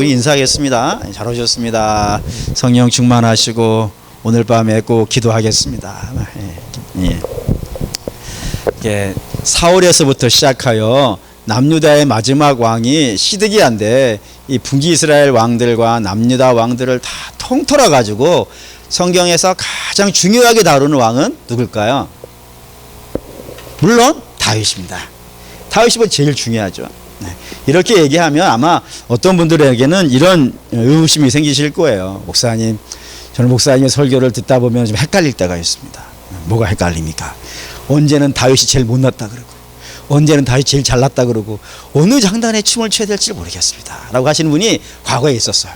인사하겠습니다. 잘 오셨습니다. 성령 충만하시고 오늘 밤에 꼭 기도하겠습니다. 예. 사울에서부터 시작하여 남유다의 마지막 왕이 시드기야인데 이 북이 이스라엘 왕들과 남유다 왕들을 다 통틀어 가지고 성경에서 가장 중요하게 다루는 왕은 누굴까요? 물론 다윗입니다. 다윗이 제일 중요하죠. 이렇게 얘기하면 아마 어떤 분들에게는 이런 의구심이 생기실 거예요. 목사님, 저는 목사님의 설교를 듣다 보면 좀 헷갈릴 때가 있습니다. 뭐가 헷갈립니까? 언제는 다윗이 제일 못났다 그러고, 언제는 다윗이 제일 잘났다 그러고, 어느 장단에 춤을 춰야 될지 모르겠습니다 라고 하시는 분이 과거에 있었어요.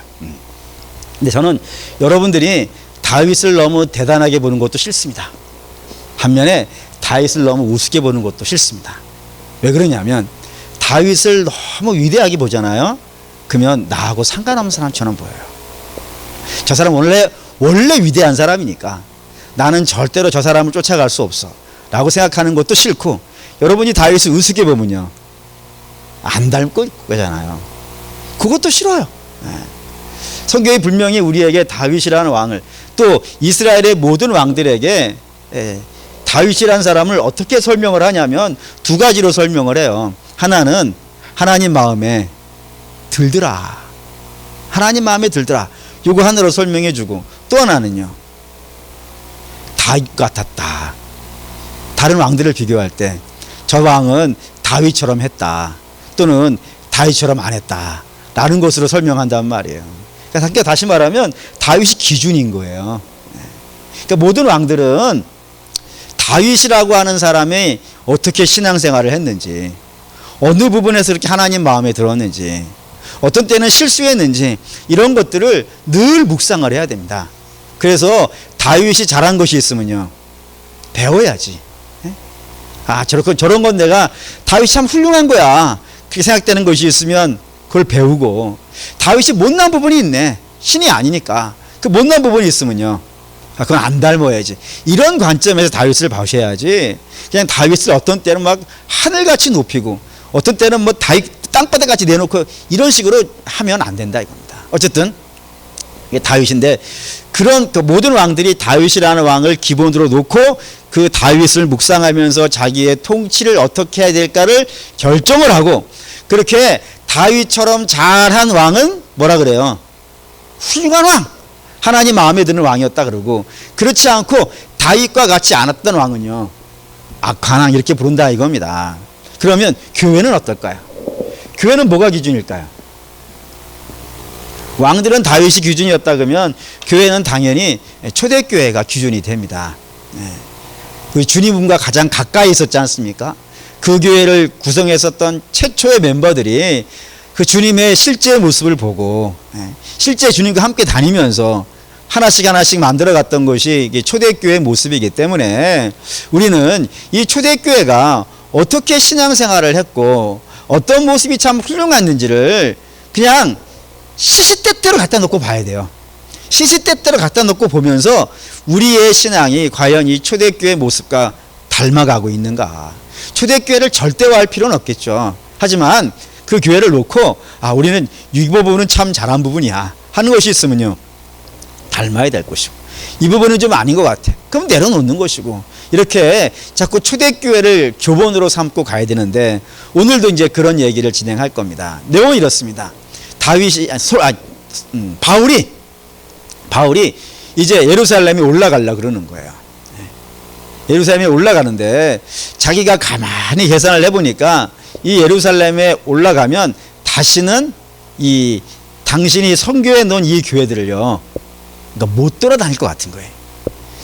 근데 저는 여러분들이 다윗을 너무 대단하게 보는 것도 싫습니다. 반면에 다윗을 너무 우습게 보는 것도 싫습니다. 왜 그러냐면 다윗을 너무 위대하게 보잖아요. 그러면 나하고 상관없는 사람처럼 보여요. 저 사람 원래 위대한 사람이니까 나는 절대로 저 사람을 쫓아갈 수 없어 라고 생각하는 것도 싫고, 여러분이 다윗을 우습게 보면요, 안 닮고 있잖아요. 그것도 싫어요. 성경이 분명히 우리에게 다윗이라는 왕을, 또 이스라엘의 모든 왕들에게 다윗이라는 사람을 어떻게 설명을 하냐면 두 가지로 설명을 해요. 하나는 하나님 마음에 들더라. 하나님 마음에 들더라. 요거 하나로 설명해 주고, 또 하나는요, 다윗 같았다. 다른 왕들을 비교할 때 저 왕은 다윗처럼 했다, 또는 다윗처럼 안 했다 라는 것으로 설명한단 말이에요. 그러니까 다시 말하면 다윗이 기준인 거예요. 그러니까 모든 왕들은 다윗이라고 하는 사람이 어떻게 신앙생활을 했는지, 어느 부분에서 이렇게 하나님 마음에 들었는지, 어떤 때는 실수했는지, 이런 것들을 늘 묵상을 해야 됩니다. 그래서 다윗이 잘한 것이 있으면요, 배워야지. 저런 건 내가 다윗이 참 훌륭한 거야 그렇게 생각되는 것이 있으면 그걸 배우고, 다윗이 못난 부분이 있네, 신이 아니니까 그 못난 부분이 있으면요, 그건 안 닮아야지, 이런 관점에서 다윗을 봐셔야지, 그냥 다윗을 어떤 때는 막 하늘같이 높이고 어떤 때는 뭐 땅바닥같이 내놓고 이런 식으로 하면 안 된다 이겁니다. 어쨌든 이게 다윗인데, 그런 그 모든 왕들이 다윗이라는 왕을 기본으로 놓고 그 다윗을 묵상하면서 자기의 통치를 어떻게 해야 될까를 결정을 하고, 그렇게 다윗처럼 잘한 왕은 뭐라 그래요? 훌륭한 왕, 하나님 마음에 드는 왕이었다 그러고, 그렇지 않고 다윗과 같지 않았던 왕은요, 악한 왕 이렇게 부른다 이겁니다. 그러면 교회는 어떨까요? 교회는 뭐가 기준일까요? 왕들은 다윗이 기준이었다 그러면 교회는 당연히 초대교회가 기준이 됩니다. 그 주님과 가장 가까이 있었지 않습니까? 그 교회를 구성했었던 최초의 멤버들이 그 주님의 실제 모습을 보고 실제 주님과 함께 다니면서 하나씩 만들어 갔던 것이 이게 초대교회의 모습이기 때문에, 우리는 이 초대교회가 어떻게 신앙생활을 했고 어떤 모습이 참 훌륭했는지를 그냥 시시때때로 갖다 놓고 봐야 돼요. 시시때때로 갖다 놓고 보면서 우리의 신앙이 과연 이 초대교회 모습과 닮아가고 있는가. 초대교회를 절대화할 필요는 없겠죠. 하지만 그 교회를 놓고 우리는 이 부분은 참 잘한 부분이야 하는 것이 있으면요, 닮아야 될 것이고, 이 부분은 좀 아닌 것 같아, 그럼 내려놓는 것이고, 이렇게 자꾸 초대교회를 교본으로 삼고 가야 되는데, 오늘도 이제 그런 얘기를 진행할 겁니다. 내용은 이렇습니다. 바울이 이제 예루살렘에 올라가려고 그러는 거예요. 예루살렘에 올라가는데 자기가 가만히 계산을 해보니까 이 예루살렘에 올라가면 다시는 이 당신이 선교해 놓은 이 교회들을요, 그러니까 못 돌아다닐 것 같은 거예요.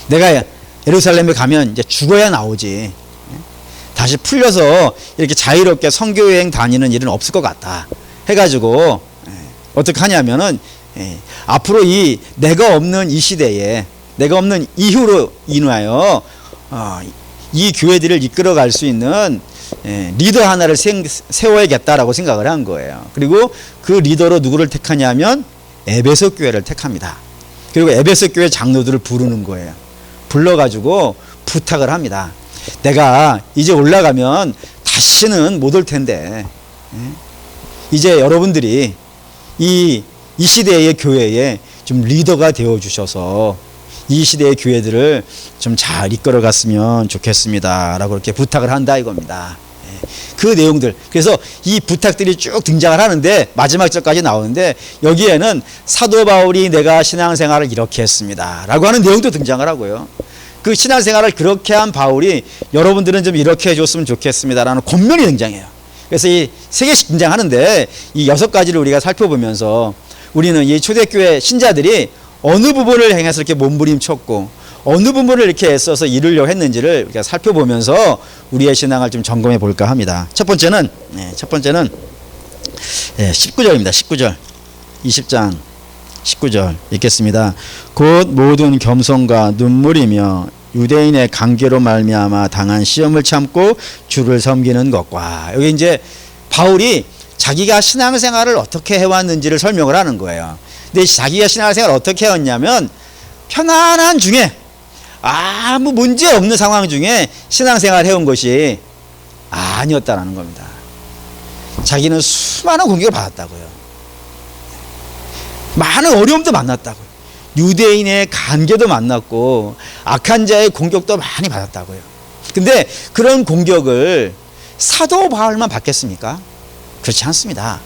내가 예루살렘에 가면 이제 죽어야 나오지, 다시 풀려서 이렇게 자유롭게 선교여행 다니는 일은 없을 것 같다 해가지고 어떻게 하냐면은 앞으로 이 내가 없는 이 시대에, 내가 없는 이후로 인하여 이 교회들을 이끌어갈 수 있는 리더 하나를 세워야겠다라고 생각을 한 거예요. 그리고 그 리더로 누구를 택하냐면 에베소 교회를 택합니다. 그리고 에베소 교회 장로들을 부르는 거예요. 불러가지고 부탁을 합니다. 내가 이제 올라가면 다시는 못 올 텐데, 이제 여러분들이 이 시대의 교회에 좀 리더가 되어 주셔서 이 시대의 교회들을 좀 잘 이끌어 갔으면 좋겠습니다 라고 이렇게 부탁을 한다 이겁니다. 그 내용들, 그래서 이 부탁들이 쭉 등장을 하는데 마지막 절까지 나오는데 여기에는 사도 바울이 내가 신앙생활을 이렇게 했습니다 라고 하는 내용도 등장을 하고요. 그 신앙생활을 그렇게 한 바울이 여러분들은 좀 이렇게 해줬으면 좋겠습니다 라는 권면이 등장해요. 그래서 이 세 개씩 등장하는데 이 6가지를 우리가 살펴보면서 우리는 이 초대교회 신자들이 어느 부분을 행해서 이렇게 몸부림쳤고 어느 부분을 이렇게 애써서 이루려고 했는지를 우리가 살펴보면서 우리의 신앙을 좀 점검해 볼까 합니다. 첫 번째는 19절입니다. 19절 20장 19절 읽겠습니다. 곧 모든 겸손과 눈물이며 유대인의 관계로 말미암아 당한 시험을 참고 주를 섬기는 것과, 여기 이제 바울이 자기가 신앙생활을 어떻게 해왔는지를 설명을 하는 거예요. 근데 자기가 신앙생활을 어떻게 해왔냐면 편안한 중에 아무 문제 없는 상황 중에 신앙생활을 해온 것이 아니었다라는 겁니다. 자기는 수많은 공격을 받았다고요. 많은 어려움도 만났다고요. 유대인의 간계도 만났고 악한 자의 공격도 많이 받았다고요. 근데 그런 공격을 사도 바울만 받겠습니까? 그렇지 않습니다.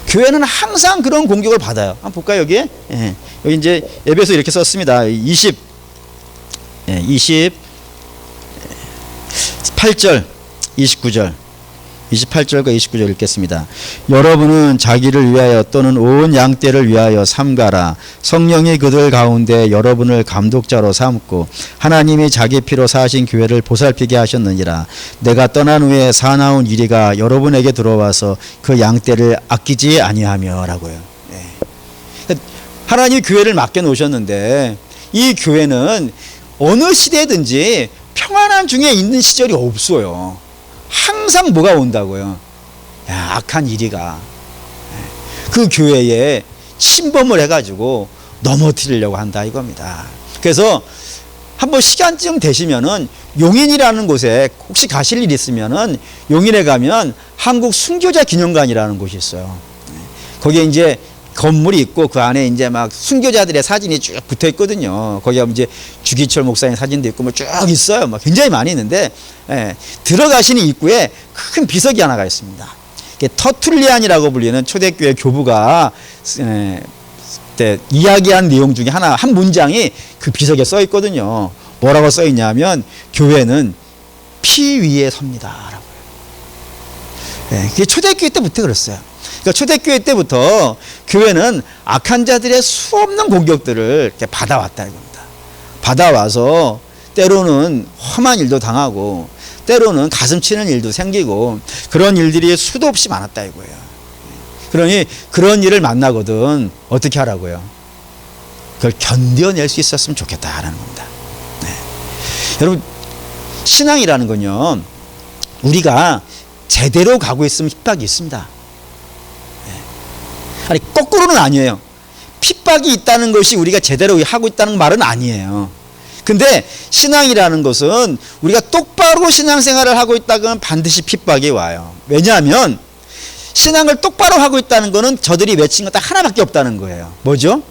교회는 항상 그런 공격을 받아요. 한번 볼까요, 여기에? 여기 이제 에베소 이렇게 썼습니다. 28절, 29절. 28절과 29절 읽겠습니다. 여러분은 자기를 위하여 또는 온 양떼를 위하여 삼가라. 성령이 그들 가운데 여러분을 감독자로 삼고 하나님이 자기 피로 사신 교회를 보살피게 하셨느니라. 내가 떠난 후에 사나운 이리가 여러분에게 들어와서 그 양떼를 아끼지 아니하며 라고요. 하나님이 교회를 맡겨놓으셨는데 이 교회는 어느 시대든지 평안한 중에 있는 시절이 없어요. 항상 뭐가 온다고요? 악한 이리가 그 교회에 침범을 해가지고 넘어뜨리려고 한다 이겁니다. 그래서 한번 시간쯤 되시면은 용인이라는 곳에 혹시 가실 일 있으면은 용인에 가면 한국 순교자 기념관이라는 곳이 있어요. 거기에 이제 건물이 있고 그 안에 이제 막 순교자들의 사진이 쭉 붙어 있거든요. 거기가 이제 주기철 목사님 사진도 있고 뭐 쭉 있어요. 뭐 굉장히 많이 있는데, 들어가시는 입구에 큰 비석이 하나가 있습니다. 터툴리안이라고 불리는 초대교회 교부가 이야기한 내용 중에 한 문장이 그 비석에 써 있거든요. 뭐라고 써 있냐면 교회는 피 위에 섭니다. 그게 초대교회 때부터 그랬어요. 그러니까 초대교회 때부터 교회는 악한 자들의 수없는 공격들을 이렇게 받아왔다는 겁니다. 받아와서 때로는 험한 일도 당하고 때로는 가슴 치는 일도 생기고 그런 일들이 수도 없이 많았다 이거예요. 그러니 그런 일을 만나거든 어떻게 하라고요? 그걸 견뎌낼 수 있었으면 좋겠다라는 겁니다. 여러분, 신앙이라는 건요, 우리가 제대로 가고 있으면 핍박이 있습니다. 아니, 거꾸로는 아니에요. 핍박이 있다는 것이 우리가 제대로 하고 있다는 말은 아니에요. 근데 신앙이라는 것은 우리가 똑바로 신앙생활을 하고 있다면 반드시 핍박이 와요. 왜냐하면 신앙을 똑바로 하고 있다는 것은 저들이 외친 것 딱 하나밖에 없다는 거예요. 뭐죠?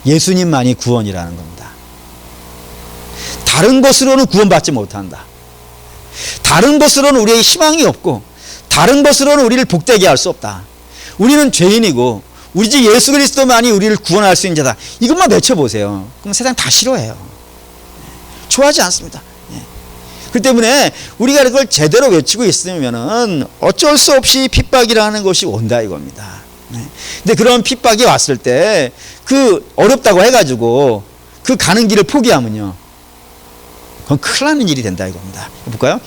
예수님만이 구원이라는 겁니다. 다른 것으로는 구원받지 못한다. 다른 것으로는 우리의 희망이 없고 다른 것으로는 우리를 복되게 할 수 없다. 우리는 죄인이고 우리 주 예수 그리스도만이 우리를 구원할 수 있는 자다. 이것만 외쳐보세요. 그럼 세상 다 싫어해요. 좋아하지 않습니다. 그렇기 때문에 우리가 그걸 제대로 외치고 있으면은 어쩔 수 없이 핍박이라는 것이 온다 이겁니다. 근데 그런 핍박이 왔을 때 그 어렵다고 해가지고 그 가는 길을 포기하면요, 그건 큰일 나는 일이 된다 이겁니다. 볼까요?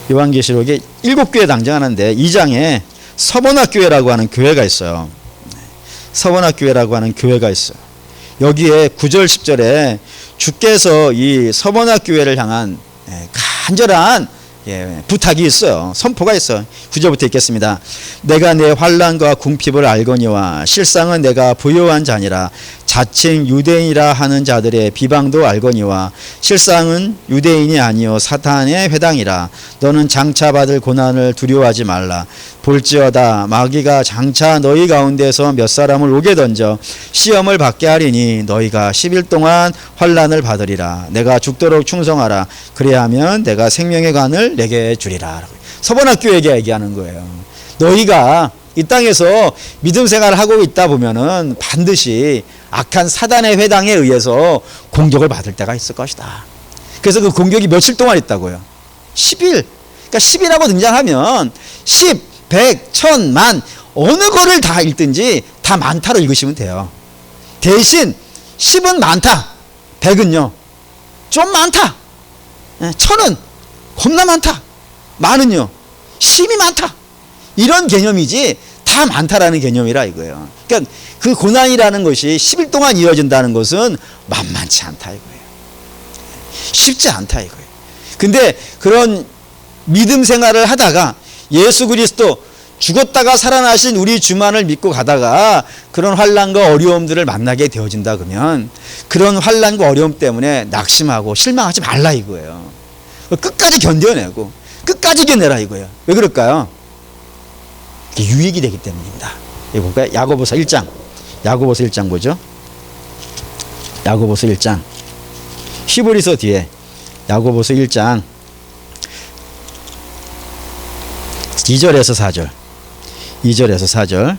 요한계시록에 7교회 당장하는데 2장에 서번학교회라고 하는 교회가 있어요. 서번학교회라고 하는 교회가 있어요. 여기에 9절 10절에 주께서 이 서번학교회를 향한 간절한 부탁이 있어요. 선포가 있어요. 9절부터 읽겠습니다. 내가 내 환난과 궁핍을 알거니와 실상은 내가 부요한 자니라. 자칭 유대인이라 하는 자들의 비방도 알거니와 실상은 유대인이 아니요 사탄의 회당이라. 너는 장차 받을 고난을 두려워하지 말라. 볼지어다 마귀가 장차 너희 가운데서 몇 사람을 오게 던져 시험을 받게 하리니 너희가 10일 동안 환난을 받으리라. 내가 죽도록 충성하라. 그래야하면 내가 생명의 관을 내게 주리라. 서번학교에게 얘기하는 거예요. 너희가 이 땅에서 믿음 생활을 하고 있다 보면은 반드시 악한 사단의 회당에 의해서 공격을 받을 때가 있을 것이다. 그래서 그 공격이 며칠 동안 있다고요. 10일. 그러니까 10이라고 등장하면 10, 100, 1000, 만 어느 거를 다 읽든지 다 많다로 읽으시면 돼요. 대신 10은 많다. 100은요. 좀 많다. 1000은 겁나 많다. 만은요. 심이 많다. 이런 개념이지 다 많다라는 개념이라 이거예요. 그러니까 그 고난이라는 것이 10일 동안 이어진다는 것은 만만치 않다 이거예요. 쉽지 않다 이거예요. 근데 그런 믿음 생활을 하다가 예수 그리스도 죽었다가 살아나신 우리 주만을 믿고 가다가 그런 환난과 어려움들을 만나게 되어진다 그러면 그런 환난과 어려움 때문에 낙심하고 실망하지 말라 이거예요. 끝까지 견뎌내고 끝까지 견내라 이거예요. 왜 그럴까요? 유익이 되기 때문입니다. 여기 볼까요? 야고보서 1장. 야고보서 1장 보죠. 야고보서 1장. 히브리서 뒤에 야고보서 1장 2절에서 4절. 2절에서 4절.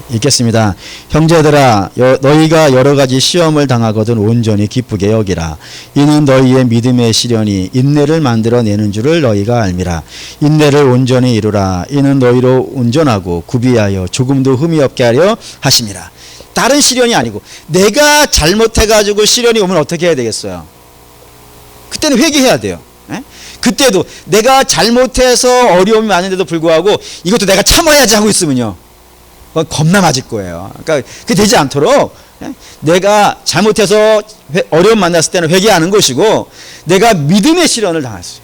읽겠습니다. 형제들아 너희가 여러 가지 시험을 당하거든 온전히 기쁘게 여기라. 이는 너희의 믿음의 시련이 인내를 만들어내는 줄을 너희가 알미라. 인내를 온전히 이루라. 이는 너희로 온전하고 구비하여 조금도 흠이 없게 하려 하심이라. 다른 시련이 아니고 내가 잘못해가지고 시련이 오면 어떻게 해야 되겠어요? 그때는 회개해야 돼요. 그때도 내가 잘못해서 어려움이 많은데도 불구하고 이것도 내가 참아야지 하고 있으면요 겁나 맞을 거예요. 그러니까 그게 되지 않도록 내가 잘못해서 어려움 만났을 때는 회개하는 것이고 내가 믿음의 시련을 당했어요.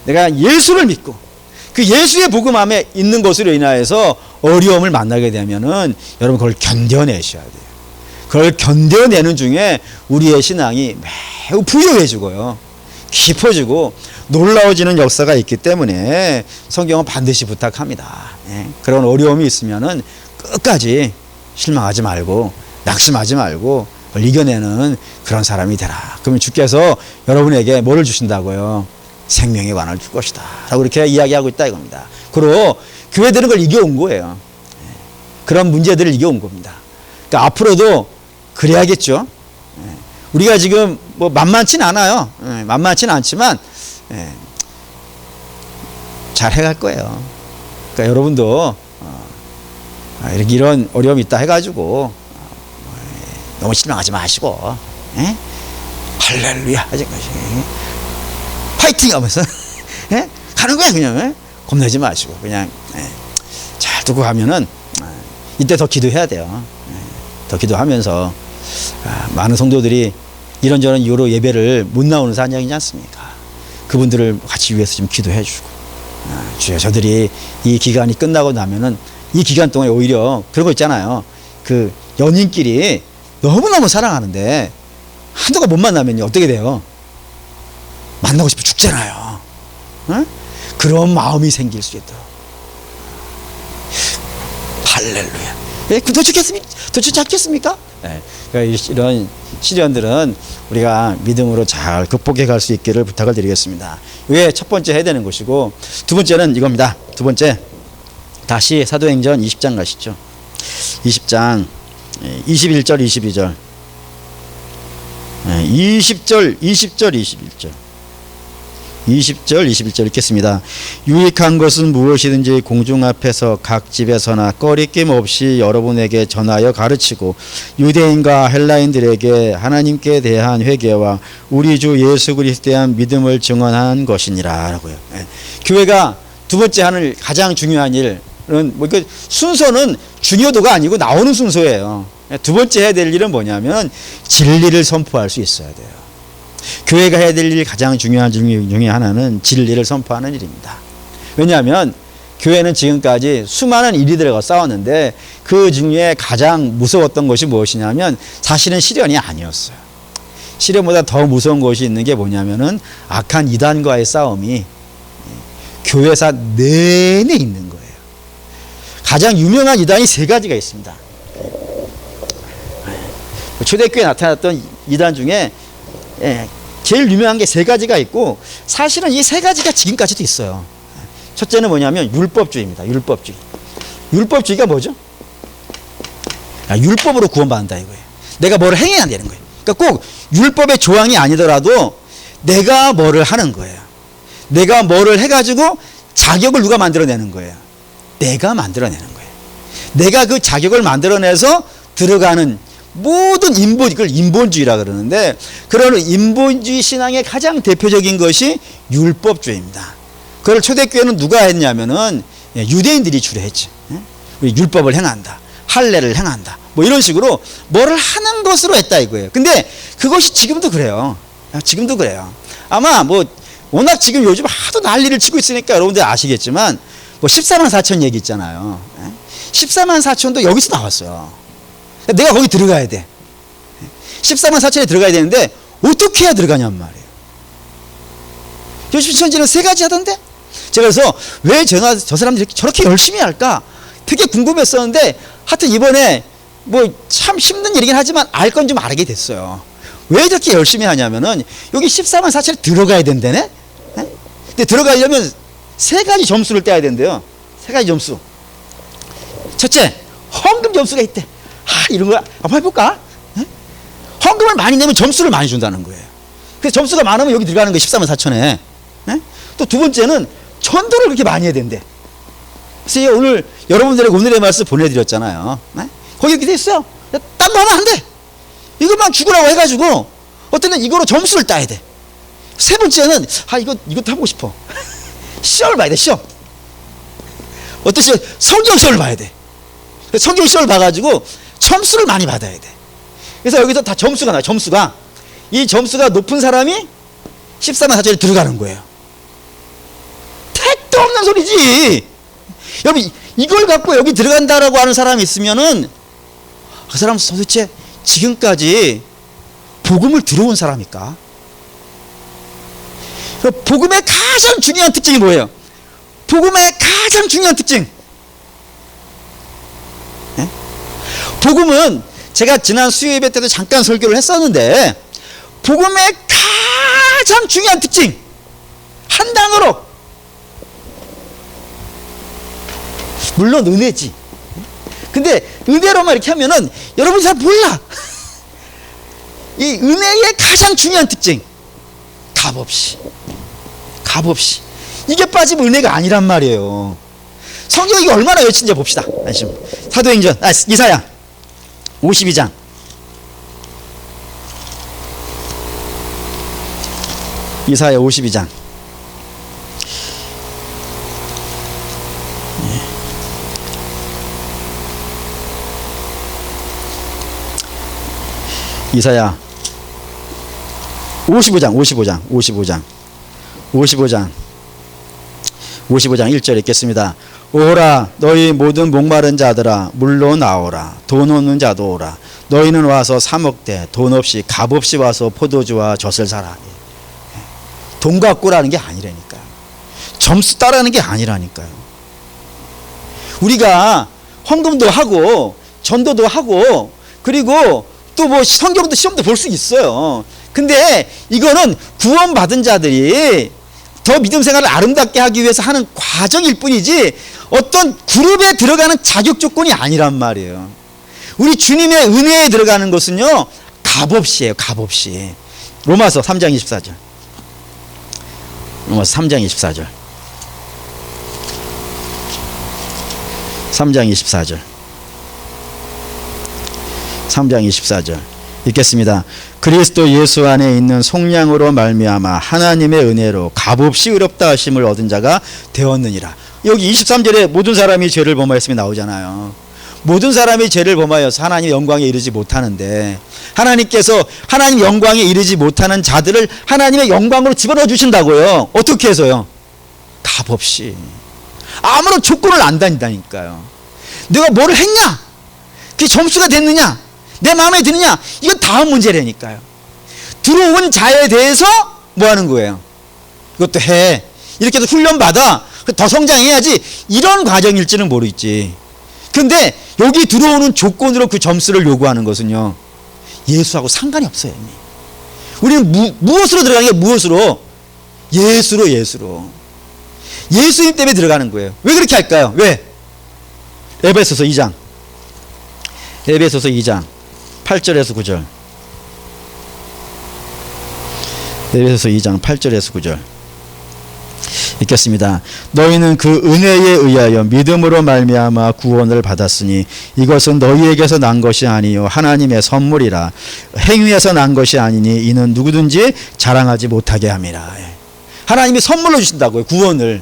내가 예수를 믿고 그 예수의 복음함에 있는 것으로 인하여서 어려움을 만나게 되면은 여러분 그걸 견뎌내셔야 돼요. 그걸 견뎌내는 중에 우리의 신앙이 매우 부유해지고요. 깊어지고 놀라워지는 역사가 있기 때문에 성경은 반드시 부탁합니다. 그런 어려움이 있으면은 끝까지 실망하지 말고 낙심하지 말고 그걸 이겨내는 그런 사람이 되라. 그러면 주께서 여러분에게 뭐를 주신다고요? 생명의 관을 줄 것이다 라고 이렇게 이야기하고 있다 이겁니다. 그리고 교회들은 그걸 이겨온 거예요. 그런 문제들을 이겨온 겁니다. 그러니까 앞으로도 그래야겠죠. 우리가 지금 뭐 만만치는 않아요. 만만치는 않지만 잘 해갈 거예요. 그러니까 여러분도 이렇게 이런 어려움이 있다 해가지고 너무 실망하지 마시고 할렐루야 하지 파이팅 하면서 가는 거야 그냥 겁내지 마시고 그냥 잘 두고 가면은 이때 더 기도해야 돼요. 더 기도하면서 많은 성도들이 이런저런 이유로 예배를 못 나오는 사람이지 않습니까? 그분들을 같이 위해서 좀 기도해 주고 주여 저들이 이 기간이 끝나고 나면은 이 기간 동안에 오히려 그런 거 있잖아요. 그 연인끼리 너무너무 사랑하는데 한동안 못 만나면 어떻게 돼요? 만나고 싶어 죽잖아요. 그런 마음이 생길 수 있도록 할렐루야. 도대체 않겠습니까? 그러니까 이런 시련들은 우리가 믿음으로 잘 극복해 갈 수 있기를 부탁을 드리겠습니다. 왜 첫 번째 해야 되는 것이고 두 번째는 이겁니다. 두 번째 다시 사도행전 20장 가시죠. 20장 21절 22절 20절 21절 20절 21절 읽겠습니다. 유익한 것은 무엇이든지 공중 앞에서 각 집에서나 꺼리낌 없이 여러분에게 전하여 가르치고 유대인과 헬라인들에게 하나님께 대한 회개와 우리 주 예수 그리스도에 대한 믿음을 증언한 것이니라 라고요. 교회가 두 번째 하는 가장 중요한 일은 뭐 그 순서는 중요도가 아니고 나오는 순서예요. 두 번째 해야 될 일은 뭐냐면 진리를 선포할 수 있어야 돼요. 교회가 해야 될 일 가장 중요한 중에 하나는 진리를 선포하는 일입니다. 왜냐하면 교회는 지금까지 수많은 이리들과 싸웠는데 그 중에 가장 무서웠던 것이 무엇이냐면 사실은 시련이 아니었어요. 시련보다 더 무서운 것이 있는 게 뭐냐면은 악한 이단과의 싸움이 교회사 내내 있는 거예요. 가장 유명한 이단이 세 가지가 있습니다. 초대교회에 나타났던 이단 중에 제일 유명한 게 세 가지가 있고 사실은 이 세 가지가 지금까지도 있어요. 첫째는 뭐냐면 율법주의입니다. 율법주의. 율법주의가 뭐죠? 율법으로 구원받는다 이거예요. 내가 뭐를 행해야 되는 거예요. 그러니까 꼭 율법의 조항이 아니더라도 내가 뭐를 하는 거예요. 내가 뭐를 해가지고 자격을 누가 만들어내는 거예요. 내가 만들어내는 거예요. 내가 그 자격을 만들어내서 들어가는 모든 그걸 인본주의라 그러는데 그런 인본주의 신앙의 가장 대표적인 것이 율법주의입니다. 그걸 초대교회는 누가 했냐면은 유대인들이 주로 했지. 우리 율법을 행한다. 할례를 행한다. 뭐 이런 식으로 뭐를 하는 것으로 했다 이거예요. 근데 그것이 지금도 그래요. 지금도 그래요. 아마 뭐 워낙 지금 요즘 하도 난리를 치고 있으니까 여러분들 아시겠지만 뭐 14만 4천 얘기 있잖아요. 14만 4천도 여기서 나왔어요. 내가 거기 들어가야 돼. 14만 4천에 들어가야 되는데 어떻게 해야 들어가냔 말이에요. 요즘 천지는 세 가지 하던데? 제가 그래서 왜 저 사람들이 저렇게 열심히 할까? 되게 궁금했었는데 하여튼 이번에 뭐 참 힘든 일이긴 하지만 알 건 좀 알게 됐어요. 왜 저렇게 열심히 하냐면은 여기 14만 4천에 들어가야 된다네? 근데 들어가려면 세 가지 점수를 떼야 된대요. 세 가지 점수. 첫째, 헌금 점수가 있대. 이런 거 한번 해볼까? 헌금을 많이 내면 점수를 많이 준다는 거예요. 그래서 점수가 많으면 여기 들어가는 거예요. 14만 4천에. 또 두 번째는 전도를 그렇게 많이 해야 된대. 그래서 오늘 여러분들에게 오늘의 말씀 보내드렸잖아요. 거기 이렇게 돼 있어요. 딴 거 하면 안 돼. 이것만 죽으라고 해가지고 어떤 애는 이거로 점수를 따야 돼. 세 번째는 이것도 하고 싶어. 시험을 봐야 돼. 시험. 어떤 시험? 성경 시험을 봐야 돼. 성경 시험을 봐가지고 점수를 많이 받아야 돼. 그래서 여기서 다 점수가 나요. 점수가. 이 점수가 높은 사람이 14만 4천에 들어가는 거예요. 택도 없는 소리지. 여러분 이걸 갖고 여기 들어간다라고 하는 사람이 있으면은 그 사람은 도대체 지금까지 복음을 들어온 사람일까? 복음의 가장 중요한 특징이 뭐예요? 복음의 가장 중요한 특징. 복음은 제가 지난 수요예배 때도 잠깐 설교를 했었는데 복음의 가장 중요한 특징 한 단어로 물론 은혜지. 근데 은혜로만 이렇게 하면은 여러분이 잘 몰라. 이 은혜의 가장 중요한 특징 값없이 이게 빠지면 은혜가 아니란 말이에요. 성경이 이게 얼마나 외친지 봅시다. 사도행전 이사야 52장 이사야 52장 이사야 55장 1절 읽겠습니다. 오라 너희 모든 목마른 자들아 물로 나오라. 돈 없는 자도 오라. 너희는 와서 사 먹되 돈 없이 값없이 와서 포도주와 젖을 사라. 돈 갖고라는 게 아니라니까요. 점수 따라는 게 아니라니까요. 우리가 헌금도 하고 전도도 하고 그리고 또 뭐 성경도 시험도 볼 수 있어요. 근데 이거는 구원받은 자들이 더 믿음 생활을 아름답게 하기 위해서 하는 과정일 뿐이지 어떤 그룹에 들어가는 자격 조건이 아니란 말이에요. 우리 주님의 은혜에 들어가는 것은요 값없이에요. 값없이. 로마서 3장 24절 로마서 3장 24절 3장 24절 3장 24절 읽겠습니다. 그리스도 예수 안에 있는 속량으로 말미암아 하나님의 은혜로 값없이 의롭다 하심을 얻은 자가 되었느니라. 여기 23절에 모든 사람이 죄를 범하였음이 나오잖아요. 모든 사람이 죄를 범하여서 하나님의 영광에 이르지 못하는데 하나님께서 하나님 영광에 이르지 못하는 자들을 하나님의 영광으로 집어넣어 주신다고요. 어떻게 해서요? 값 없이. 아무런 조건을 안 다닌다니까요. 내가 뭐를 했냐? 그게 점수가 됐느냐? 내 마음에 드느냐? 이건 다음 문제라니까요. 들어온 자에 대해서 뭐 하는 거예요? 이것도 해. 이렇게 해서 훈련받아. 더 성장해야지. 이런 과정일지는 모르겠지. 근데 여기 들어오는 조건으로 그 점수를 요구하는 것은요, 예수하고 상관이 없어요. 이미. 우리는 무엇으로 들어가는 게 무엇으로? 예수로. 예수님 때문에 들어가는 거예요. 왜 그렇게 할까요? 왜? 에베소서 2장 8절에서 9절. 에베소서 2장 8절에서 9절 읽겠습니다. 너희는 그 은혜에 의하여 믿음으로 말미암아 구원을 받았으니 이것은 너희에게서 난 것이 아니요 하나님의 선물이라. 행위에서 난 것이 아니니 이는 누구든지 자랑하지 못하게 함이라. 하나님이 선물로 주신다고요. 구원을.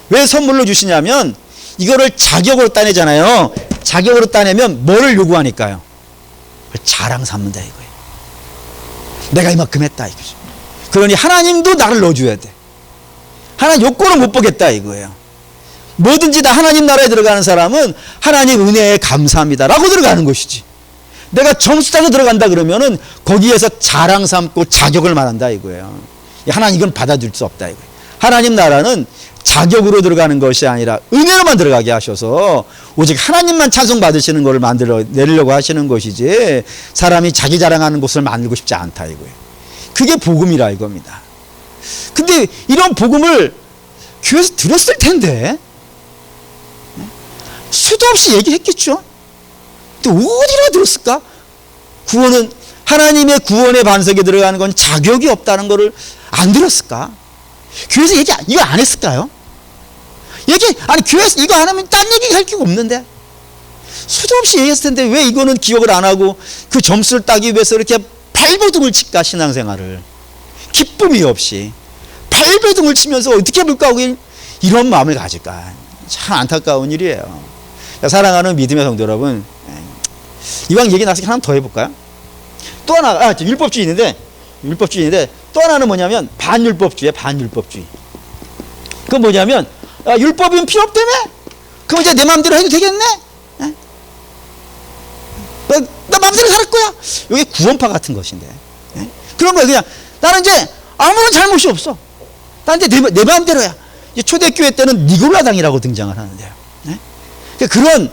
왜 선물로 주시냐면 이거를 자격으로 따내잖아요. 자격으로 따내면 뭐를 요구하니까요? 자랑 삼는다 이거예요. 내가 이만큼 했다 이거죠. 그러니 하나님도 나를 넣어줘야 돼. 하나님 요건을 못 보겠다 이거예요. 뭐든지 다 하나님 나라에 들어가는 사람은 하나님 은혜에 감사합니다 라고 들어가는 것이지. 내가 점수 따서 들어간다 그러면은 거기에서 자랑 삼고 자격을 말한다 이거예요. 하나님 이건 받아줄 수 없다 이거예요. 하나님 나라는 자격으로 들어가는 것이 아니라 은혜로만 들어가게 하셔서 오직 하나님만 찬송 받으시는 것을 만들어 내리려고 하시는 것이지 사람이 자기 자랑하는 곳을 만들고 싶지 않다 이거예요. 그게 복음이라 이겁니다. 근데 이런 복음을 교회에서 들었을 텐데 수도 없이 얘기했겠죠. 근데 어디로 들었을까? 구원은 하나님의 구원의 반석에 들어가는 건 자격이 없다는 것을 안 들었을까? 교회에서 얘기 이거 안 했을까요? 아니 교회에서 이거 안 하면 딴 얘기 할 게 없는데 수도 없이 얘기했을 텐데 왜 이거는 기억을 안 하고 그 점수를 따기 위해서 이렇게 발버둥을 칠까? 신앙생활을 기쁨이 없이 발버둥을 치면서 어떻게 해볼까 하고 이런 마음을 가질까? 참 안타까운 일이에요. 사랑하는 믿음의 성도 여러분, 이왕 얘기 나서 하나 더 해볼까요? 또 하나 율법주의인데 또 하나는 뭐냐면 반율법주의예요. 반율법주의. 그건 뭐냐면 율법은 필요 없다며? 그럼 이제 내 마음대로 해도 되겠네? 나 마음대로 살 거야. 이게 구원파 같은 것인데. 그런 거예요. 그냥 나는 이제 아무런 잘못이 없어. 난 이제 내 마음대로야. 이제 초대교회 때는 니골라당이라고 등장을 하는데요. 그런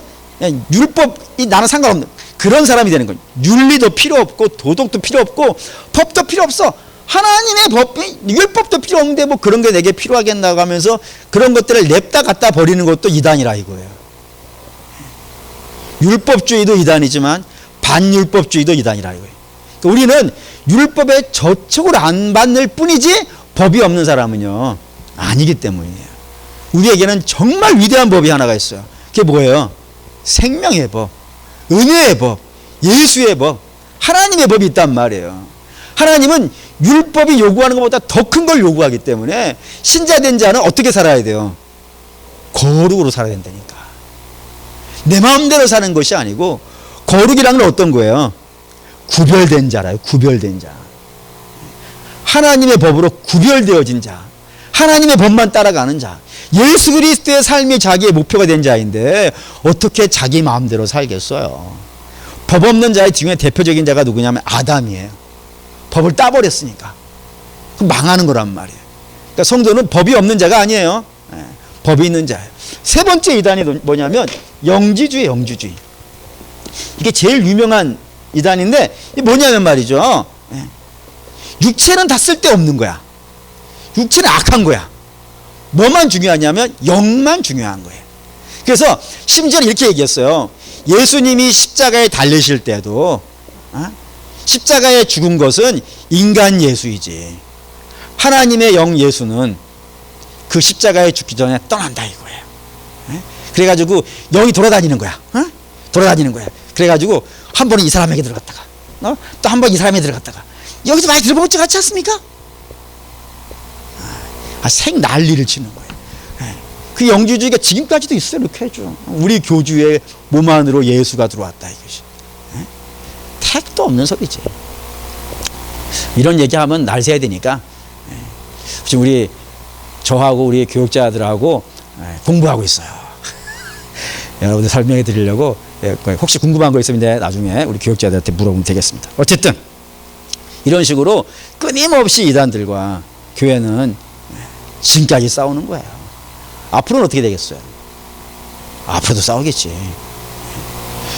율법이 나는 상관없는 그런 사람이 되는 거예요. 윤리도 필요 없고 도덕도 필요 없고 법도 필요 없어. 하나님의 율법도 필요 없는데 뭐 그런 게 내게 필요하겠나고 하면서 그런 것들을 냅다 갖다 버리는 것도 이단이라 이거예요. 율법주의도 이단이지만 반율법주의도 이단이라 이거예요. 그러니까 우리는 율법에 저촉을 안 받을 뿐이지 법이 없는 사람은요 아니기 때문이에요. 우리에게는 정말 위대한 법이 하나가 있어요. 그게 뭐예요? 생명의 법, 은혜의 법, 예수의 법, 하나님의 법이 있단 말이에요. 하나님은 율법이 요구하는 것보다 더 큰 걸 요구하기 때문에 신자된 자는 어떻게 살아야 돼요? 거룩으로 살아야 된다니까. 내 마음대로 사는 것이 아니고 거룩이라는 건 어떤 거예요? 구별된 자라요. 구별된 자. 하나님의 법으로 구별되어진 자. 하나님의 법만 따라가는 자. 예수 그리스도의 삶이 자기의 목표가 된 자인데 어떻게 자기 마음대로 살겠어요? 법 없는 자의 중에 대표적인 자가 누구냐면 아담이에요. 법을 따버렸으니까. 그럼 망하는 거란 말이에요. 그러니까 성도는 법이 없는 자가 아니에요. 법이 있는 자예요. 세 번째 이단이 뭐냐면 영지주의. 이게 제일 유명한 이단인데 이게 뭐냐면 말이죠. 육체는 다 쓸데없는 거야. 육체는 악한 거야. 뭐만 중요하냐면 영만 중요한 거예요. 그래서 심지어 이렇게 얘기했어요. 예수님이 십자가에 달리실 때도 십자가에 죽은 것은 인간 예수이지 하나님의 영 예수는 그 십자가에 죽기 전에 떠난다 이거예요. 그래가지고 영이 돌아다니는 거야. 돌아다니는 거야. 그래가지고 한 번은 이 사람에게 들어갔다가 또 한 번 이 사람에게 들어갔다가 여기서 많이 들어본 것 같지 않습니까? 생 난리를 치는 거예요. 그 영주주의가 지금까지도 있어요. 이렇게 해줘. 우리 교주의 몸 안으로 예수가 들어왔다 이것이. 택도 없는 소리지. 이런 얘기하면 날 새야 되니까 지금 저하고 우리 교육자들하고 공부하고 있어요. 여러분들 설명해 드리려고 혹시 궁금한 거 있으면 나중에 우리 교육자들한테 물어보면 되겠습니다. 어쨌든 이런 식으로 끊임없이 이단들과 교회는 지금까지 싸우는 거예요. 앞으로는 어떻게 되겠어요? 앞으로도 싸우겠지.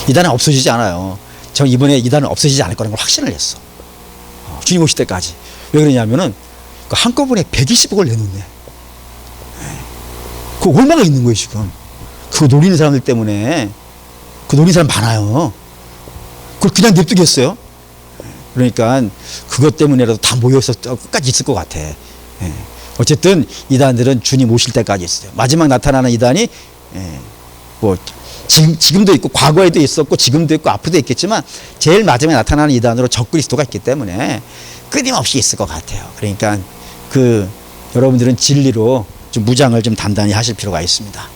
이단은 없어지지 않아요. 저 이번에 이단은 없어지지 않을 거라는 걸 확신을 했어. 주님 오실 때까지. 왜 그러냐면은 한꺼번에 120억을 내놓네. 그 얼마나 있는 거예요 지금. 그거 노리는 사람들 때문에. 그 노리는 사람 많아요. 그걸 그냥 냅두겠어요? 그러니까 그것 때문에라도 다 모여서 끝까지 있을 것 같아. 어쨌든 이단들은 주님 오실 때까지 있어요. 마지막 나타나는 이단이 뭐 지금도 있고 과거에도 있었고 지금도 있고 앞으로도 있겠지만 제일 마지막에 나타나는 이단으로 적그리스도가 있기 때문에 끊임없이 있을 것 같아요. 그러니까 여러분들은 진리로 좀 무장을 좀 단단히 하실 필요가 있습니다.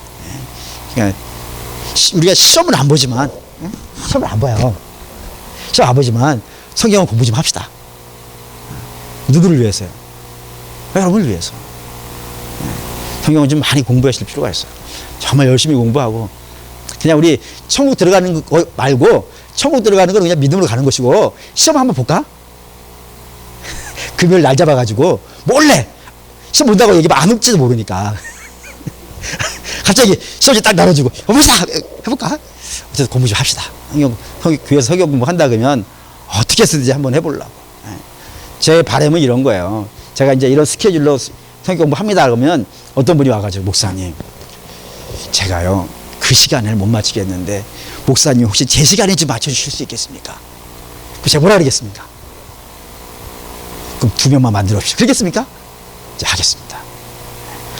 그러니까 우리가 시험을 안 보지만 시험을 안 봐요. 시험 안 보지만 성경을 공부 좀 합시다. 누구를 위해서요? 여러분을 위해서. 성경을 좀 많이 공부하실 필요가 있어요. 정말 열심히 공부하고 그냥 우리 천국 들어가는 거 말고 천국 들어가는 건 그냥 믿음으로 가는 것이고 시험 한번 볼까? 금요일 날 잡아가지고 몰래 시험 본다고 얘기하면 안 올지도 모르니까 갑자기 시험지 딱 나눠주고 해볼까? 어쨌든 공부 좀 합시다. 교회에서 성경 공부한다 그러면 어떻게 쓰든지 한번 해보려고. 제 바람은 이런 거예요. 제가 이제 이런 스케줄로 성경 공부합니다 그러면 어떤 분이 와가지고 목사님 제가요 그 시간을 못 맞추겠는데 목사님 혹시 제 시간에 좀 맞춰주실 수 있겠습니까? 그 제가 뭐라 그러겠습니까? 그럼 2명만 만들어 봅시다. 그러겠습니까? 이제 하겠습니다.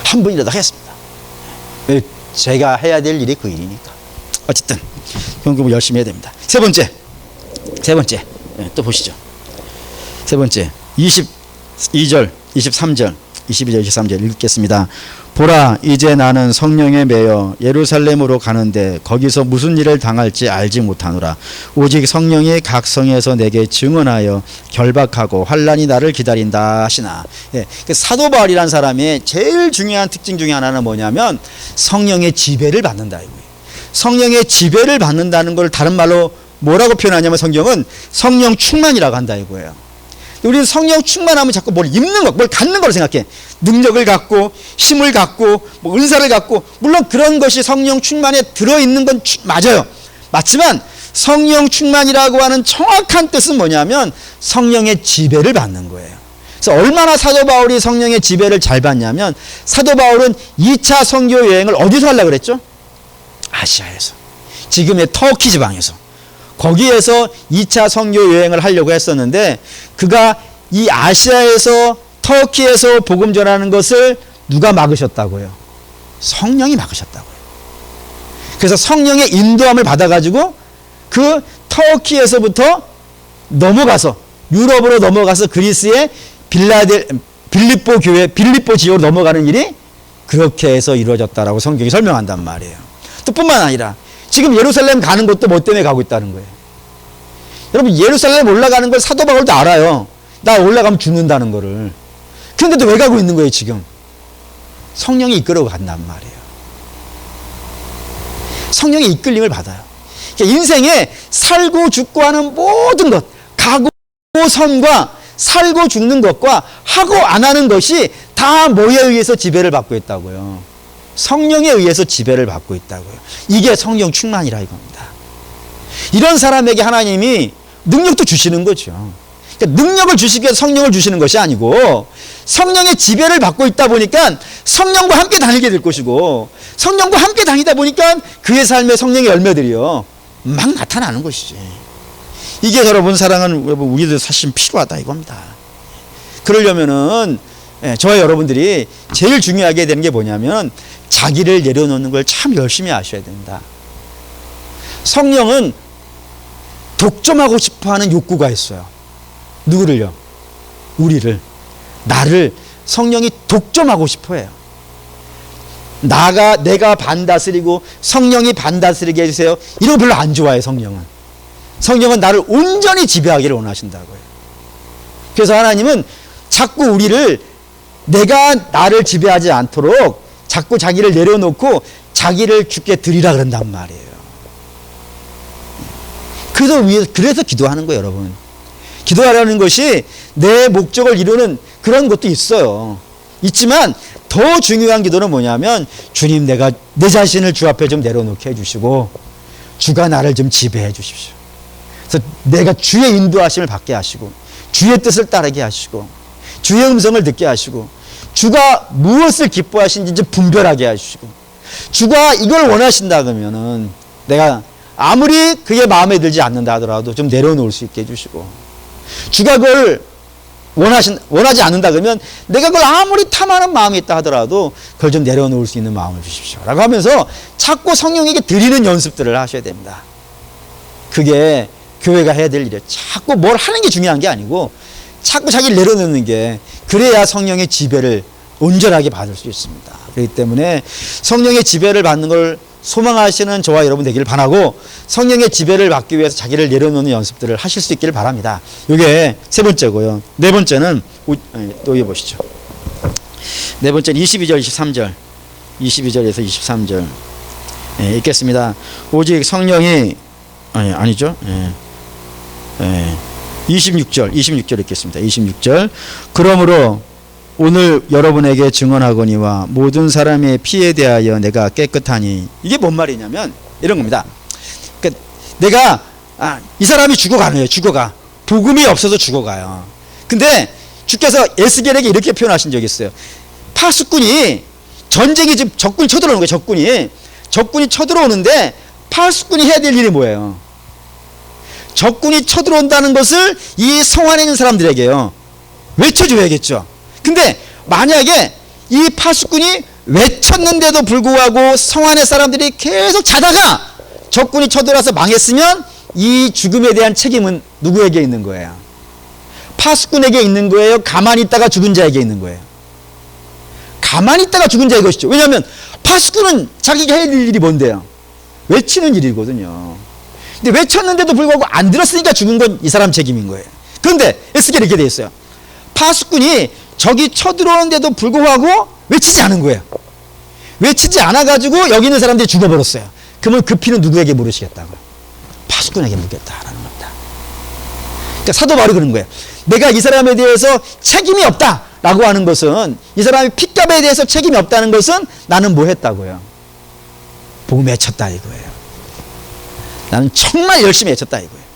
한 분이라도 하겠습니다. 제가 해야 될 일이 그 일이니까. 어쨌든 공부 열심히 해야 됩니다. 세 번째 또 보시죠. 세 번째 22절 23절 22절 23절 읽겠습니다. 보라 이제 나는 성령에 매여 예루살렘으로 가는데 거기서 무슨 일을 당할지 알지 못하노라. 오직 성령이 각 성에서 내게 증언하여 결박하고 환난이 나를 기다린다 하시나. 사도 바울이라는 사람의 제일 중요한 특징 중에 하나는 뭐냐면 성령의 지배를 받는다 이거예요. 성령의 지배를 받는다는 걸 다른 말로 뭐라고 표현하냐면 성경은 성령 충만이라고 한다 이거예요. 우리는 성령 충만하면 자꾸 뭘 입는 것, 뭘 갖는 거로 생각해. 능력을 갖고 힘을 갖고 뭐 은사를 갖고 물론 그런 것이 성령 충만에 들어있는 건 맞아요. 맞지만 성령 충만이라고 하는 정확한 뜻은 뭐냐면 성령의 지배를 받는 거예요. 그래서 얼마나 사도 바울이 성령의 지배를 잘 받냐면 사도 바울은 2차 선교 여행을 어디서 하려고 그랬죠? 아시아에서. 지금의 터키 지방에서. 거기에서 2차 선교 여행을 하려고 했었는데 그가 이 아시아에서 터키에서 복음 전하는 것을 누가 막으셨다고요? 성령이 막으셨다고요. 그래서 성령의 인도함을 받아가지고 그 터키에서부터 넘어가서 유럽으로 넘어가서 그리스의 빌립보 교회 빌립보 지역으로 넘어가는 일이 그렇게 해서 이루어졌다라고 성경이 설명한단 말이에요. 또 뿐만 아니라 지금 예루살렘 가는 것도 뭐 때문에 가고 있다는 거예요. 여러분 예루살렘 올라가는 걸 사도 바울도 알아요. 나 올라가면 죽는다는 거를. 그런데도 왜 가고 있는 거예요 지금? 성령이 이끌어 간단 말이에요. 성령의 이끌림을 받아요. 그러니까 인생에 살고 죽고 하는 모든 것, 가고 선과 살고 죽는 것과 하고 안 하는 것이 다 뭐에 의해서 지배를 받고 있다고요? 성령에 의해서 지배를 받고 있다고요. 이게 성령 충만이라 이겁니다. 이런 사람에게 하나님이 능력도 주시는 거죠. 그러니까 능력을 주시기 위해서 성령을 주시는 것이 아니고 성령의 지배를 받고 있다 보니까 성령과 함께 다니게 될 것이고 성령과 함께 다니다 보니까 그의 삶에 성령의 열매들이요 막 나타나는 것이지. 이게 여러분 사랑하는 우리들 사실 필요하다 이겁니다. 그러려면은 저와 여러분들이 제일 중요하게 되는 게 뭐냐면 자기를 내려놓는 걸 참 열심히 아셔야 된다. 성령은 독점하고 싶어하는 욕구가 있어요. 누구를요? 우리를, 나를 성령이 독점하고 싶어해요. 내가 반다스리고 성령이 반다스리게 해주세요. 이런 거 별로 안 좋아해요. 성령은 나를 온전히 지배하기를 원하신다고요. 그래서 하나님은 자꾸 우리를 내가 나를 지배하지 않도록 자꾸 자기를 내려놓고 자기를 주께 드리라 그런단 말이에요. 그래서 기도하는 거예요, 여러분. 기도하라는 것이 내 목적을 이루는 그런 것도 있어요. 있지만 더 중요한 기도는 뭐냐면, 주님, 내가 내 자신을 주 앞에 좀 내려놓게 해주시고 주가 나를 좀 지배해 주십시오. 그래서 내가 주의 인도하심을 받게 하시고 주의 뜻을 따르게 하시고 주의 음성을 듣게 하시고 주가 무엇을 기뻐하시는지 좀 분별하게 하시고, 주가 이걸 원하신다 그러면은 내가 아무리 그게 마음에 들지 않는다 하더라도 좀 내려놓을 수 있게 해주시고, 주가 그걸 원하지 않는다 그러면 내가 그걸 아무리 탐하는 마음이 있다 하더라도 그걸 좀 내려놓을 수 있는 마음을 주십시오 라고 하면서 자꾸 성령에게 드리는 연습들을 하셔야 됩니다. 그게 교회가 해야 될 일이에요. 자꾸 뭘 하는 게 중요한 게 아니고 자꾸 자기를 내려놓는 게, 그래야 성령의 지배를 온전하게 받을 수 있습니다. 그렇기 때문에 성령의 지배를 받는 걸 소망하시는 저와 여러분 되기를 바라고, 성령의 지배를 받기 위해서 자기를 내려놓는 연습들을 하실 수 있기를 바랍니다. 이게 세 번째고요. 네 번째는 또 읽어보시죠. 네 번째는 22절 23절 22절에서 23절 읽겠습니다. 오직 성령이 아니죠. 26절 읽겠습니다. 26절. 그러므로 오늘 여러분에게 증언하거니와 모든 사람의 피에 대하여 내가 깨끗하니. 이게 뭔 말이냐면 이런 겁니다. 그러니까 내가 이 사람이 죽어가네요. 죽어가. 복음이 없어서 죽어가요. 근데 주께서 에스겔에게 이렇게 표현하신 적이 있어요. 파수꾼이 전쟁이 지금 적군이 쳐들어오는 거예요. 적군이 쳐들어오는데 파수꾼이 해야 될 일이 뭐예요? 적군이 쳐들어온다는 것을 이 성 안에 있는 사람들에게요 외쳐줘야겠죠. 근데 만약에 이 파수꾼이 외쳤는데도 불구하고 성 안의 사람들이 계속 자다가 적군이 쳐들어와서 망했으면 이 죽음에 대한 책임은 누구에게 있는 거예요? 파수꾼에게 있는 거예요? 가만히 있다가 죽은 자에게 있는 거예요? 가만히 있다가 죽은 자의 것이죠. 왜냐하면 파수꾼은 자기가 해야 될 일이 뭔데요? 외치는 일이거든요. 근데 외쳤는데도 불구하고 안 들었으니까 죽은 건 이 사람 책임인 거예요. 그런데 에스겔이 이렇게 되어 있어요. 파수꾼이 적이 쳐들어오는데도 불구하고 외치지 않은 거예요. 외치지 않아가지고 여기 있는 사람들이 죽어버렸어요. 그러면 그 피는 누구에게 물으시겠다고요? 파수꾼에게 묻겠다라는 겁니다. 그러니까 사도 바울이 그런 거예요. 내가 이 사람에 대해서 책임이 없다라고 하는 것은, 이 사람의 핏값에 대해서 책임이 없다는 것은 나는 뭐 했다고요? 복음 외쳤다 이거예요. 나는 정말 열심히 외쳤다 이거예요.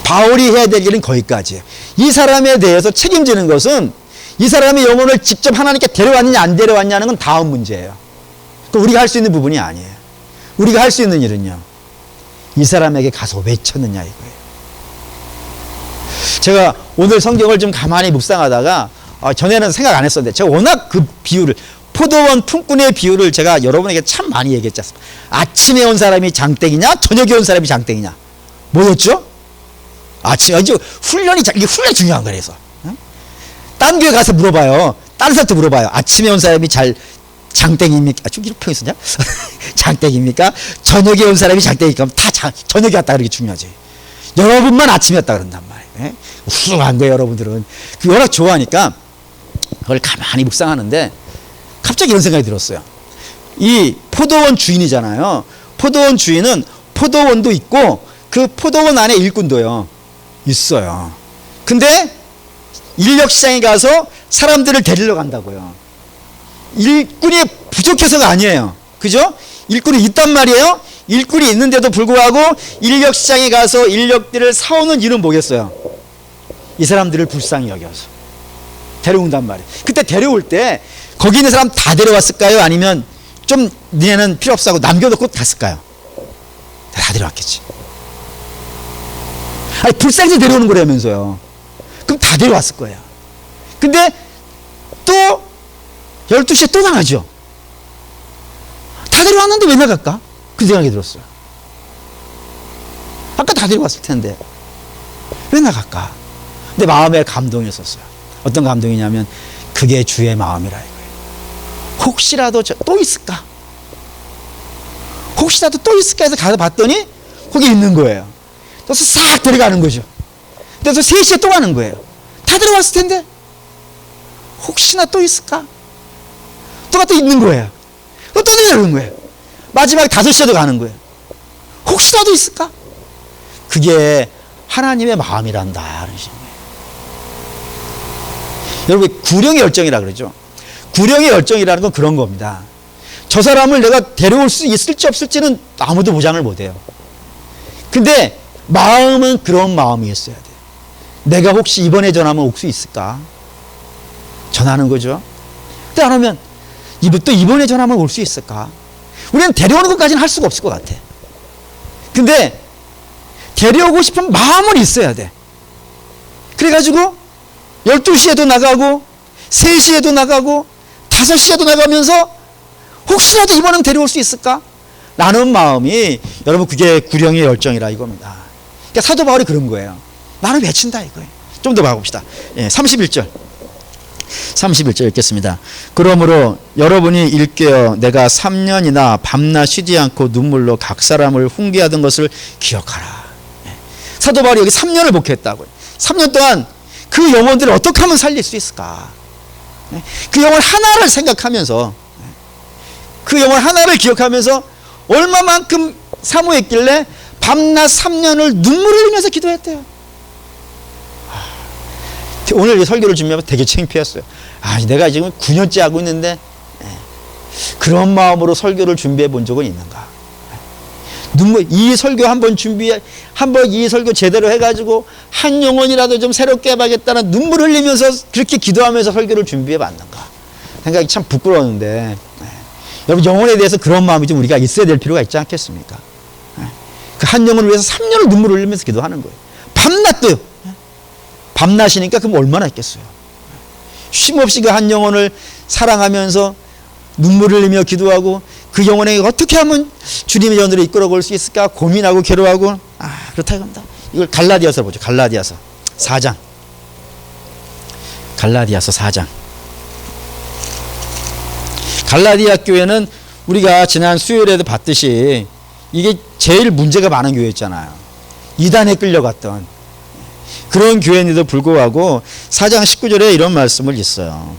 바울이 해야 될 일은 거기까지예요. 이 사람에 대해서 책임지는 것은 이 사람의 영혼을 직접 하나님께 데려왔느냐 안 데려왔냐는 건 다음 문제예요. 그건 우리가 할 수 있는 부분이 아니에요. 우리가 할 수 있는 일은요, 이 사람에게 가서 외쳤느냐 이거예요. 제가 오늘 성경을 좀 가만히 묵상하다가 전에는 생각 안 했었는데, 제가 워낙 그 비유를, 포도원 품꾼의 비유를 제가 여러분에게 참 많이 얘기했지 않습니까? 아침에 온 사람이 장땡이냐 저녁에 온 사람이 장땡이냐, 뭐였죠? 아침에 이게 훈련이 중요한 거라서. 딴 교회 가서 물어봐요. 다른 사람한테 물어봐요. 아침에 온 사람이 장땡입니까? 좀 이렇게 표현했었냐? 장땡입니까? 저녁에 온 사람이 장땡이니까 다 저녁에 왔다 그러기 중요하지. 여러분만 아침에 왔다 그런단 말이에요. 훌륭한 거예요. 여러분들은 그 워낙 좋아하니까 그걸 가만히 묵상하는데 갑자기 이런 생각이 들었어요. 이 포도원 주인이잖아요. 포도원 주인은 포도원도 있고 그 포도원 안에 일꾼도요 있어요. 근데 인력시장에 가서 사람들을 데리러 간다고요. 일꾼이 부족해서가 아니에요. 그죠? 일꾼이 있단 말이에요. 일꾼이 있는데도 불구하고 인력시장에 가서 인력들을 사오는 이유는 뭐겠어요? 이 사람들을 불쌍히 여겨서 데려온단 말이에요. 그때 데려올 때 거기 있는 사람 다 데려왔을까요? 아니면 좀 니네는 필요 없어 하고 남겨놓고 갔을까요? 다 데려왔겠지. 아니 불쌍해서 데려오는 거라면서요. 그럼 다 데려왔을 거예요. 근데 또 12시에 또 나가죠. 다 데려왔는데 왜 나갈까? 그 생각이 들었어요. 아까 다 데려왔을 텐데 왜 나갈까? 근데 마음에 감동이 있었어요. 어떤 감동이냐면 그게 주의 마음이라 이거예요. 혹시라도 또 있을까? 혹시라도 또 있을까 해서 가서 봤더니 거기 있는 거예요. 그래서 싹 들어가는 거죠. 그래서 3시에 또 가는 거예요. 다 들어왔을 텐데 혹시나 또 있을까? 또 있는 거예요. 또 들어가는 거예요. 마지막에 5시에도 가는 거예요. 혹시라도 있을까? 그게 하나님의 마음이란다. 그러신 거예요. 여러분, 구령의 열정이라 그러죠. 구령의 열정이라는 건 그런 겁니다. 저 사람을 내가 데려올 수 있을지 없을지는 아무도 보장을 못해요. 근데 마음은 그런 마음이 있어야 돼. 내가 혹시 이번에 전화하면 올 수 있을까? 전하는 거죠. 근데 안 오면 또 이번에 전화하면 올 수 있을까? 우리는 데려오는 것까지는 할 수가 없을 것 같아. 근데 데려오고 싶은 마음은 있어야 돼. 그래가지고 12시에도 나가고 3시에도 나가고 5시에도 나가면서 혹시라도 이번엔 데려올 수 있을까? 라는 마음이, 여러분, 그게 구령의 열정이라 이겁니다. 그러니까 사도 바울이 그런 거예요. 나는 외친다 이거예요. 좀 더 봐봅시다. 31절 읽겠습니다. 그러므로 여러분이 일깨어 내가 3년이나 밤낮 쉬지 않고 눈물로 각 사람을 훈계하던 것을 기억하라. 사도 바울이 여기 3년을 목회했다고요. 3년 동안 그 영혼들을 어떻게 하면 살릴 수 있을까? 그 영혼 하나를 생각하면서, 그 영혼 하나를 기억하면서 얼마만큼 사모했길래 밤낮 3년을 눈물을 흘리면서 기도했대요. 오늘 이 설교를 준비하면 되게 창피했어요. 내가 지금 9년째 하고 있는데 그런 마음으로 설교를 준비해 본 적은 있는가? 이 설교 한번 이 설교 제대로 해가지고 한 영혼이라도 좀 새롭게 해봐야겠다는 눈물 흘리면서 그렇게 기도하면서 설교를 준비해 봤는가? 생각이 참 부끄러웠는데, 여러분, 영혼에 대해서 그런 마음이 좀 우리가 있어야 될 필요가 있지 않겠습니까? 그 한 영혼을 위해서 3년을 눈물을 흘리면서 기도하는 거예요. 밤낮도요. 밤낮이니까 그럼 얼마나 했겠어요. 쉼없이 그 한 영혼을 사랑하면서 눈물을 흘리며 기도하고 그 영혼에게 어떻게 하면 주님의 전으로 이끌어 볼 수 있을까 고민하고 괴로워하고, 그렇다 이겁니다. 이걸 갈라디아서 보죠. 갈라디아서 4장. 갈라디아서 4장. 갈라디아 교회는 우리가 지난 수요일에도 봤듯이 이게 제일 문제가 많은 교회였잖아요. 이단에 끌려갔던 그런 교회인데도 불구하고 4장 19절에 이런 말씀을 있어요.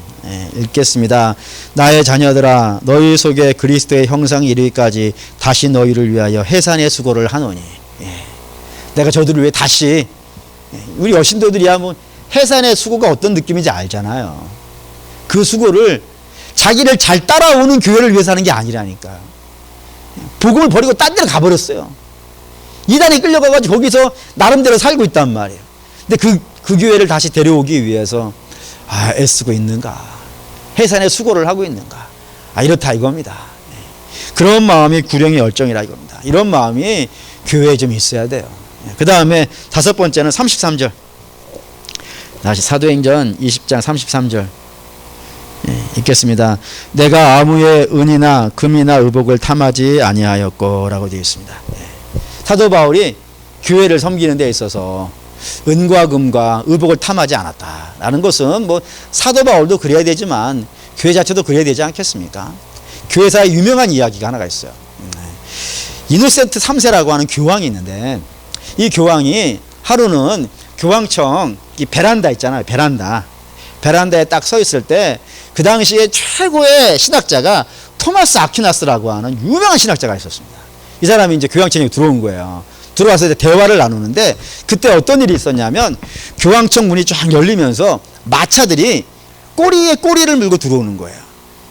읽겠습니다. 나의 자녀들아, 너희 속에 그리스도의 형상이 이르기까지 다시 너희를 위하여 해산의 수고를 하노니. 내가 저들을 위해 다시, 우리 여신도들이야 뭐 해산의 수고가 어떤 느낌인지 알잖아요. 그 수고를 자기를 잘 따라오는 교회를 위해서 하는 게 아니라니까요. 복음을 버리고 딴 데로 가버렸어요. 이단에 끌려가가지고 거기서 나름대로 살고 있단 말이에요. 근데 그 교회를 다시 데려오기 위해서 애쓰고 있는가? 해산의 수고를 하고 있는가? 이렇다 이겁니다. 그런 마음이 구령의 열정이라 이겁니다. 이런 마음이 교회에 좀 있어야 돼요. 그 다음에 5번째는 33절. 다시 사도행전 20장 33절. 읽겠습니다. 내가 아무의 은이나 금이나 의복을 탐하지 아니하였고 라고 되어 있습니다. 사도 바울이 교회를 섬기는 데 있어서 은과 금과 의복을 탐하지 않았다라는 것은 뭐 사도 바울도 그래야 되지만 교회 자체도 그래야 되지 않겠습니까? 교회사에 유명한 이야기가 하나가 있어요. 이노센트 3세라고 하는 교황이 있는데, 이 교황이 하루는 교황청 이 베란다 있잖아요. 베란다에 딱 서 있을 때 그 당시에 최고의 신학자가 토마스 아퀴나스라고 하는 유명한 신학자가 있었습니다. 이 사람이 이제 교황청에 들어온 거예요. 들어와서 이제 대화를 나누는데, 그때 어떤 일이 있었냐면 교황청 문이 쫙 열리면서 마차들이 꼬리에 꼬리를 물고 들어오는 거예요.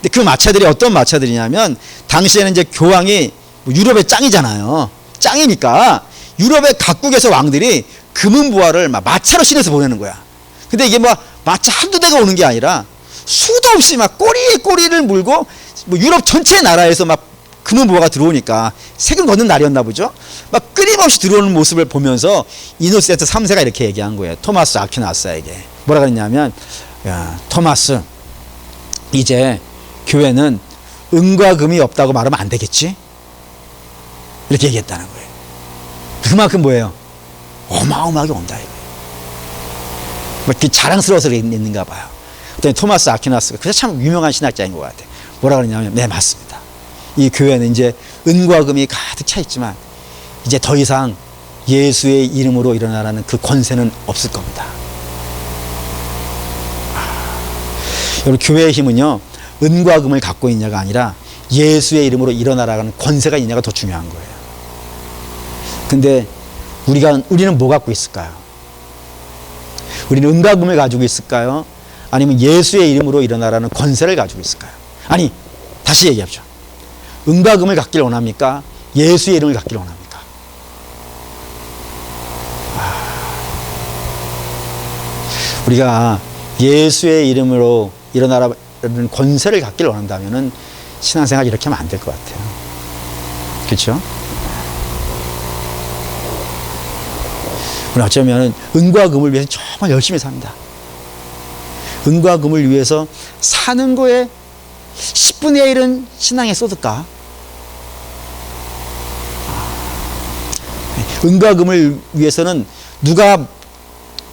근데 그 마차들이 어떤 마차들이냐면, 당시에는 이제 교황이 유럽의 짱이잖아요. 짱이니까 유럽의 각국에서 왕들이 금은보화를 막 마차로 실어서 보내는 거야. 근데 이게 뭐 마차 한두 대가 오는 게 아니라 수도 없이 막 꼬리에 꼬리를 물고 뭐 유럽 전체 나라에서 막 금은보화가 들어오니까 세금 걷는 날이었나 보죠. 막 끊임없이 들어오는 모습을 보면서 이노센트 3세가 이렇게 얘기한 거예요. 토마스 아퀴나스에게. 뭐라 그랬냐면, 야, 토마스, 이제 교회는 은과 금이 없다고 말하면 안 되겠지? 이렇게 얘기했다는 거예요. 그만큼 뭐예요? 어마어마하게 온다 이거예요. 뭐 이렇게 자랑스러워서 있는가 봐요. 그랬더니 토마스 아퀴나스가 그래서 참 유명한 신학자인 것 같아요. 뭐라 그러냐면, 네, 맞습니다. 이 교회는 이제 은과 금이 가득 차 있지만 이제 더 이상 예수의 이름으로 일어나라는 그 권세는 없을 겁니다. 여러분, 교회의 힘은요, 은과 금을 갖고 있냐가 아니라 예수의 이름으로 일어나라는 권세가 있냐가 더 중요한 거예요. 근데 우리는 뭐 갖고 있을까요? 우리는 은과 금을 가지고 있을까요? 아니면 예수의 이름으로 일어나라는 권세를 가지고 있을까요? 아니, 다시 얘기하죠. 은과 금을 갖기를 원합니까? 예수의 이름을 갖기를 원합니까? 우리가 예수의 이름으로 일어나라는 권세를 갖기를 원한다면 신앙생활 이렇게 하면 안 될 것 같아요. 그렇죠? 우리 어쩌면 은과 금을 위해서 정말 열심히 삽니다. 은과 금을 위해서 사는 거에 10분의 1은 신앙에 쏟을까? 은과 금을 위해서는 누가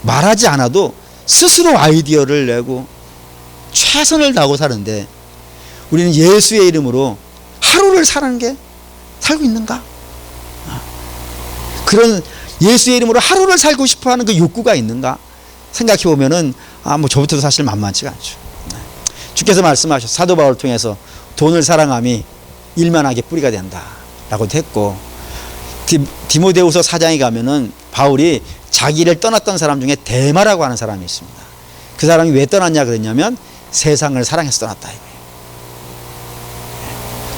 말하지 않아도 스스로 아이디어를 내고 최선을 다하고 사는데 우리는 예수의 이름으로 하루를 살고 있는가? 그런 예수의 이름으로 하루를 살고 싶어 하는 그 욕구가 있는가? 생각해 보면은, 저부터도 사실 만만치가 않죠. 주께서 말씀하셨죠. 사도 바울을 통해서 돈을 사랑함이 일만하게 뿌리가 된다. 라고 했고, 디모데후서 4장에 가면은 바울이 자기를 떠났던 사람 중에 데마라고 하는 사람이 있습니다. 그 사람이 왜 떠났냐 그랬냐면 세상을 사랑해서 떠났다 이거예요.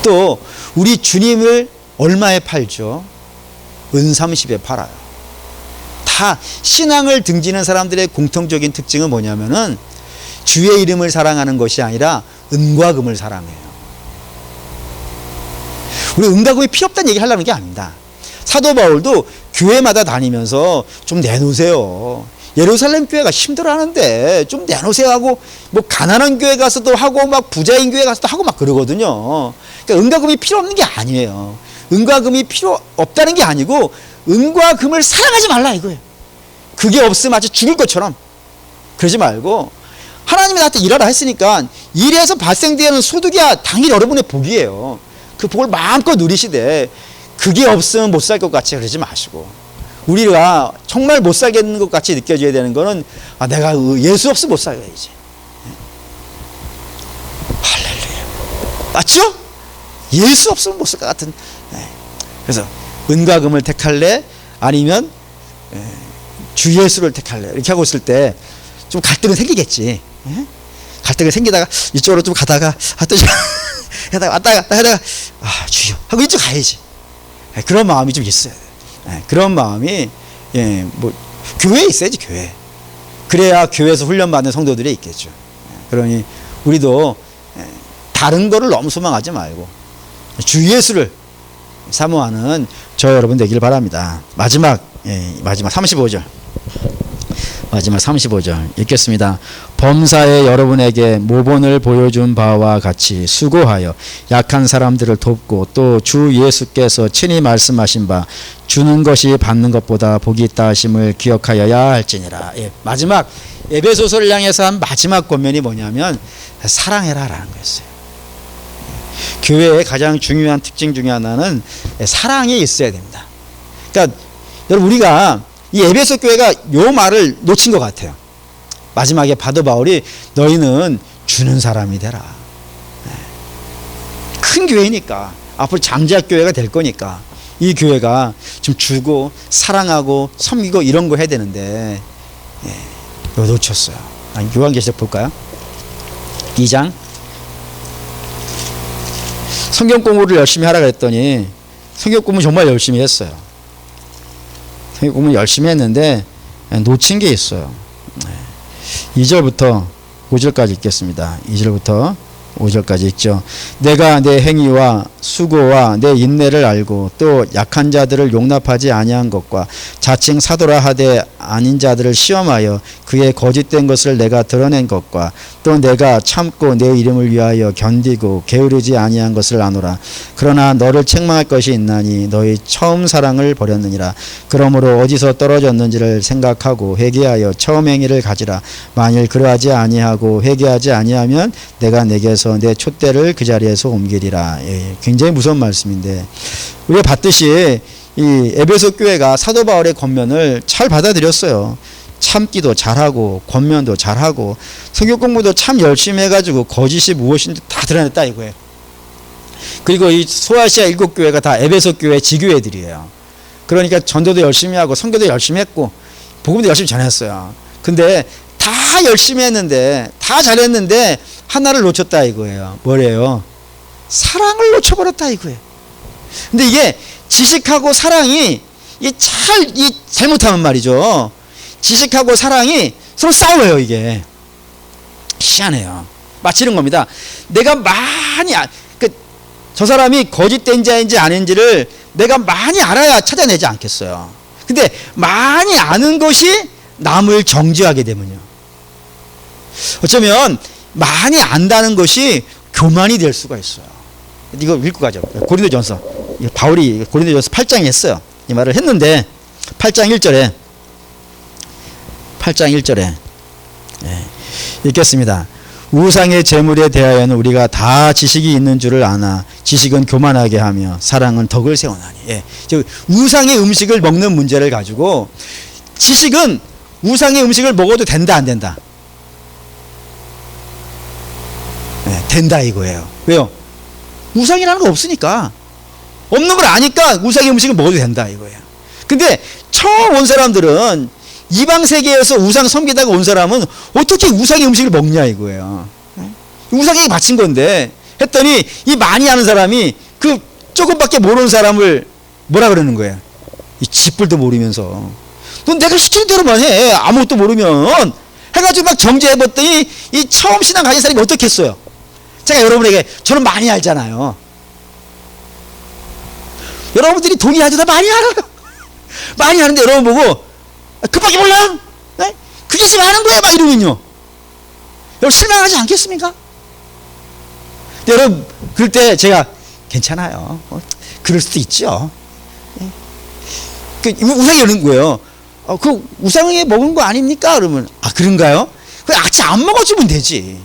또 우리 주님을 얼마에 팔죠? 은30에 팔아요. 다 신앙을 등지는 사람들의 공통적인 특징은 뭐냐면은 주의 이름을 사랑하는 것이 아니라 은과 금을 사랑해요. 우리 은과 금이 필요 없다는 얘기를 하려는 게 아닙니다. 사도 바울도 교회마다 다니면서 좀 내놓으세요. 예루살렘 교회가 힘들어하는데 좀 내놓으세요 하고, 뭐 가난한 교회 가서도 하고 막 부자인 교회 가서도 하고 막 그러거든요. 그러니까 은과 금이 필요 없는 게 아니에요. 은과 금이 필요 없다는 게 아니고 은과 금을 사랑하지 말라 이거예요. 그게 없으면 아주 죽을 것처럼 그러지 말고, 하나님이 나한테 일하라 했으니까 일에서 발생되는 소득이 당연히 여러분의 복이에요. 그 복을 마음껏 누리시되 그게 없으면 못 살 것 같이 그러지 마시고, 우리가 정말 못 살겠는 것 같이 느껴져야 되는 거는 내가 예수 없으면 못 살아야지. 할렐루야. 맞죠? 예수 없으면 못 살 것 같은. 그래서 은과 금을 택할래? 아니면 주 예수를 택할래? 이렇게 하고 있을 때 좀 갈등은 생기겠지. 갈등이 생기다가 이쪽으로 좀 가다가 또 하다가 왔다 갔다 하다가 주여 하고 이쪽 가야지. 그런 마음이 좀 있어야 돼. 그런 마음이 교회에 있어야지. 교회. 그래야 교회에서 훈련받는 성도들이 있겠죠. 그러니 우리도 다른 거를 너무 소망하지 말고 주 예수를 사모하는 저 여러분 되길 바랍니다. 마지막 35절. 마지막 35절 읽겠습니다. 범사에 여러분에게 모본을 보여준 바와 같이 수고하여 약한 사람들을 돕고 또 주 예수께서 친히 말씀하신 바 주는 것이 받는 것보다 복이 있다 하심을 기억하여야 할지니라. 마지막 에베소서를 향해서 한 마지막 권면이 뭐냐면 사랑해라 라는 거였어요. 교회의 가장 중요한 특징 중에 하나는 사랑이 있어야 됩니다. 그러니까 여러분, 우리가 이 에베소 교회가 요 말을 놓친 것 같아요. 마지막에 바도 바울이 너희는 주는 사람이 되라. 큰 교회니까 앞으로 장작 교회가 될 거니까 이 교회가 좀 주고 사랑하고 섬기고 이런 거 해야 되는데 이거 놓쳤어요. 요한계시록 볼까요? 2장. 성경 공부를 열심히 하라 그랬더니 성경 공부 정말 열심히 했어요. 성경 공부 열심히 했는데 놓친 게 있어요. 2절부터 5절까지 읽겠습니다. 2절부터 5절까지 읽죠. 내가 내 행위와 수고와 내 인내를 알고 또 약한 자들을 용납하지 아니한 것과 자칭 사도라 하되 아닌 자들을 시험하여 그의 거짓된 것을 내가 드러낸 것과 또 내가 참고 내 이름을 위하여 견디고 게으르지 아니한 것을 아노라. 그러나 너를 책망할 것이 있나니 너희 처음 사랑을 버렸느니라. 그러므로 어디서 떨어졌는지를 생각하고 회개하여 처음 행위를 가지라. 만일 그러하지 아니하고 회개하지 아니하면 내가 내게서 위하여서 내 촛대를 그 자리에서 옮기리라. 예, 굉장히 무서운 말씀인데 우리가 봤듯이 이 에베소 교회가 사도 바울의 권면을 잘 받아들였어요. 참기도 잘하고 권면도 잘하고 성경 공부도 참 열심히 해가지고 거짓이 무엇인지 다 드러냈다 이거예요. 그리고 이 소아시아 7교회가 다 에베소 교회 지교회들이에요. 그러니까 전도도 열심히 하고 선교도 열심히 했고 복음도 열심히 전했어요. 근데 다 열심히 했는데 다 잘했는데 하나를 놓쳤다 이거예요. 뭐래요? 사랑을 놓쳐버렸다 이거예요. 근데 이게 지식하고 사랑이 잘못하면 말이죠. 지식하고 사랑이 서로 싸워요. 이게 희한해요. 마치 이런 겁니다. 내가 많이 저 사람이 거짓된 자인지 아닌지를 내가 많이 알아야 찾아내지 않겠어요. 근데 많이 아는 것이 남을 정죄하게 되면요. 어쩌면 많이 안다는 것이 교만이 될 수가 있어요. 이거 읽고 가죠. 고린도전서. 바울이 고린도전서 8장에 했어요. 이 말을 했는데 8장 1절에 읽겠습니다. 우상의 제물에 대하여는 우리가 다 지식이 있는 줄을 아나 지식은 교만하게 하며 사랑은 덕을 세우나니. 예. 우상의 음식을 먹는 문제를 가지고 지식은 우상의 음식을 먹어도 된다 안 된다? 네, 된다 이거예요. 왜요? 우상이라는 거 없으니까. 없는 걸 아니까 우상의 음식을 먹어도 된다 이거예요. 근데 처음 온 사람들은 이방 세계에서 우상 섬기다가 온 사람은 어떻게 우상의 음식을 먹냐 이거예요. 우상에게 바친 건데 했더니 이 많이 아는 사람이 그 조금밖에 모르는 사람을 뭐라 그러는 거예요. 이 쥐뿔도 모르면서 넌 내가 시키는 대로만 해. 아무것도 모르면 해가지고 막 정죄해봤더니 이 처음 신앙 가진 사람이 어떻게 했어요? 제가 여러분에게 저는 많이 알잖아요. 여러분들이 돈이 아주 다 많이 알아요. 많이 아는데 여러분 보고 그밖에 몰라요? 네? 그게 지금 아는 거야 막 이러면요. 여러분 실망하지 않겠습니까? 여러분 그럴 때 제가 괜찮아요. 그럴 수도 있죠. 그 우상이 이러는 거예요. 그 우상에 먹은 거 아닙니까? 그러면 아 그런가요? 그럼 같이 안 먹어주면 되지.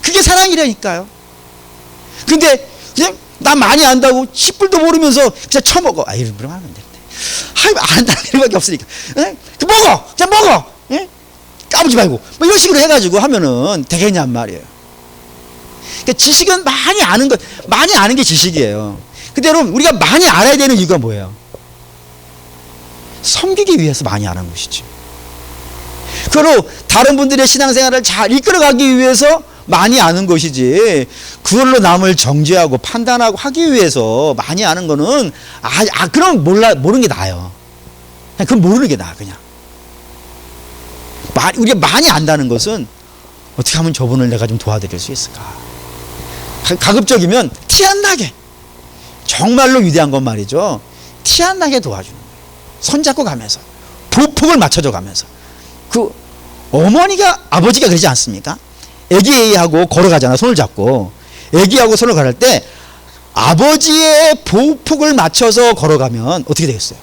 그게 사랑이라니까요. 근데 그냥 나 많이 안다고 10불도 모르면서 그냥 처먹어. 아 이런 말 하면 안 되는데. 안 한다는 일밖에 없으니까. 에? 그 먹어. 그냥 먹어. 에? 까부지 말고. 뭐 이런 식으로 해가지고 하면은 되겠냔 말이에요. 그러니까 지식은 많이 아는 것, 많이 아는 게 지식이에요. 근데 여러분 우리가 많이 알아야 되는 이유가 뭐예요? 섬기기 위해서 많이 아는 것이죠. 그걸로 다른 분들의 신앙생활을 잘 이끌어가기 위해서 많이 아는 것이지 그걸로 남을 정죄하고 판단하고 하기 위해서 많이 아는 거는 그럼 모르는 게 나아요. 그건 모르는 게 나아 그냥. 우리가 많이 안다는 것은 어떻게 하면 저분을 내가 좀 도와드릴 수 있을까? 가급적이면 티 안 나게 정말로 위대한 건 말이죠. 티 안 나게 도와주는 거예요. 손잡고 가면서 보폭을 맞춰줘 가면서 그 아버지가 그러지 않습니까? 애기하고 걸어가잖아. 손을 잡고 애기하고 손을 걸을 때 아버지의 보폭을 맞춰서 걸어가면 어떻게 되겠어요?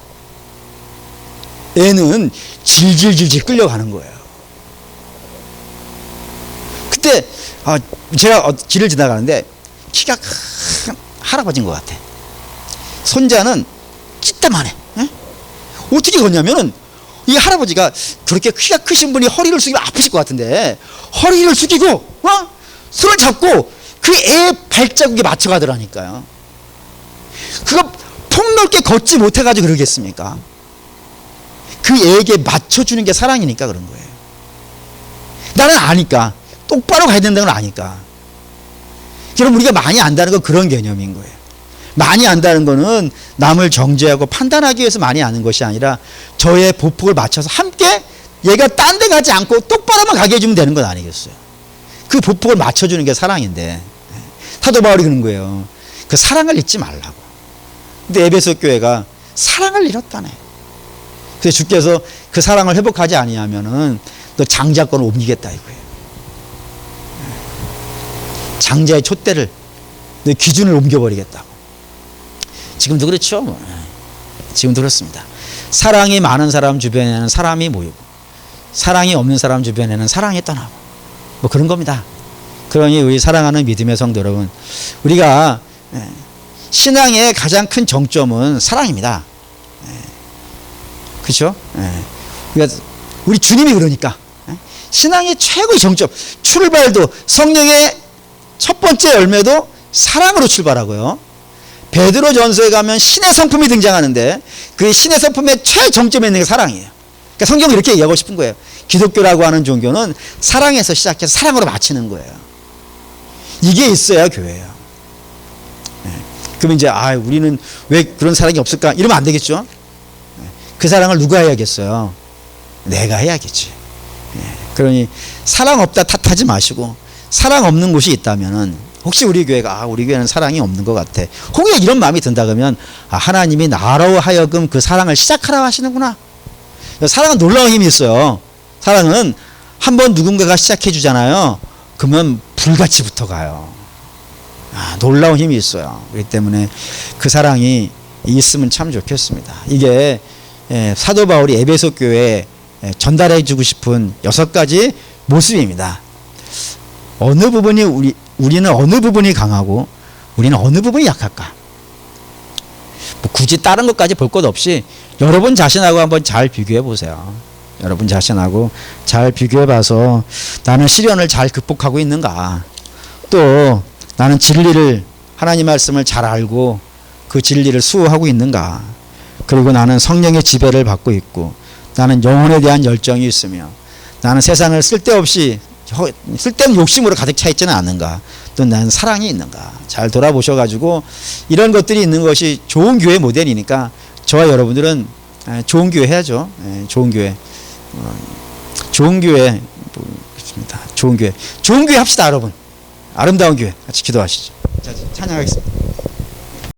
애는 질질질질 끌려가는 거예요. 그때 제가 길을 지나가는데 키가 큰 할아버지인 것 같아. 손자는 찌따만해. 어떻게 걷냐면은 이 할아버지가 그렇게 키가 크신 분이 허리를 숙이면 아프실 것 같은데 허리를 숙이고 손을 잡고 그 애 발자국에 맞춰가더라니까요. 그거 폭넓게 걷지 못해가지고 그러겠습니까? 그 애에게 맞춰주는 게 사랑이니까 그런 거예요. 나는 아니까 똑바로 가야 된다는 걸 아니까. 여러분 우리가 많이 안다는 건 그런 개념인 거예요. 많이 안다는 거는 남을 정죄하고 판단하기 위해서 많이 아는 것이 아니라 저의 보폭을 맞춰서 함께 얘가 딴 데 가지 않고 똑바로만 가게 해주면 되는 건 아니겠어요. 그 보폭을 맞춰주는 게 사랑인데 사도 바울이 그런 거예요. 그 사랑을 잊지 말라고. 근데 에베소 교회가 사랑을 잃었다네. 그래서 주께서 그 사랑을 회복하지 아니하면은 너 장자권을 옮기겠다 이거예요. 장자의 촛대를 너 기준을 옮겨버리겠다고. 지금도 그렇죠. 지금도 그렇습니다. 사랑이 많은 사람 주변에는 사람이 모이고 사랑이 없는 사람 주변에는 사랑이 떠나고 뭐 그런 겁니다. 그러니 우리 사랑하는 믿음의 성도 여러분, 우리가 신앙의 가장 큰 정점은 사랑입니다. 그렇죠? 우리 주님이 그러니까 신앙의 최고의 정점, 출발도 성령의 첫 번째 열매도 사랑으로 출발하고요. 베드로 전서에 가면 신의 성품이 등장하는데 그 신의 성품의 최정점에 있는 게 사랑이에요. 그러니까 성경은 이렇게 얘기하고 싶은 거예요. 기독교라고 하는 종교는 사랑에서 시작해서 사랑으로 마치는 거예요. 이게 있어야 교회예요. 그럼 이제 우리는 왜 그런 사랑이 없을까? 이러면 안 되겠죠. 그 사랑을 누가 해야겠어요? 내가 해야겠지. 그러니 사랑 없다 탓하지 마시고, 사랑 없는 곳이 있다면은, 혹시 우리 교회가 우리 교회는 사랑이 없는 것 같아, 혹여 이런 마음이 든다 그러면 하나님이 나로 하여금 그 사랑을 시작하라 하시는구나. 사랑은 놀라운 힘이 있어요. 사랑은 한번 누군가가 시작해 주잖아요. 그러면 불같이 붙어가요. 놀라운 힘이 있어요. 그렇기 때문에 그 사랑이 있으면 참 좋겠습니다. 이게 사도 바울이 에베소 교회에 전달해 주고 싶은 6가지 모습입니다. 어느 부분이 우리는 어느 부분이 강하고 우리는 어느 부분이 약할까? 굳이 다른 것까지 볼 것 없이 여러분 자신하고 한번 잘 비교해 보세요. 여러분 자신하고 잘 비교해 봐서 나는 시련을 잘 극복하고 있는가? 또 나는 진리를, 하나님 말씀을 잘 알고 그 진리를 수호하고 있는가? 그리고 나는 성령의 지배를 받고 있고, 나는 영혼에 대한 열정이 있으며, 나는 세상을 쓸데없는 욕심으로 가득 차 있지는 않은가? 또 나는 사랑이 있는가? 잘 돌아보셔가지고 이런 것들이 있는 것이 좋은 교회 모델이니까 저와 여러분들은 좋은 교회 해야죠. 좋은 교회. 좋은 교회. 좋은 교회 합시다, 여러분. 아름다운 교회. 같이 기도하시죠. 자, 찬양하겠습니다.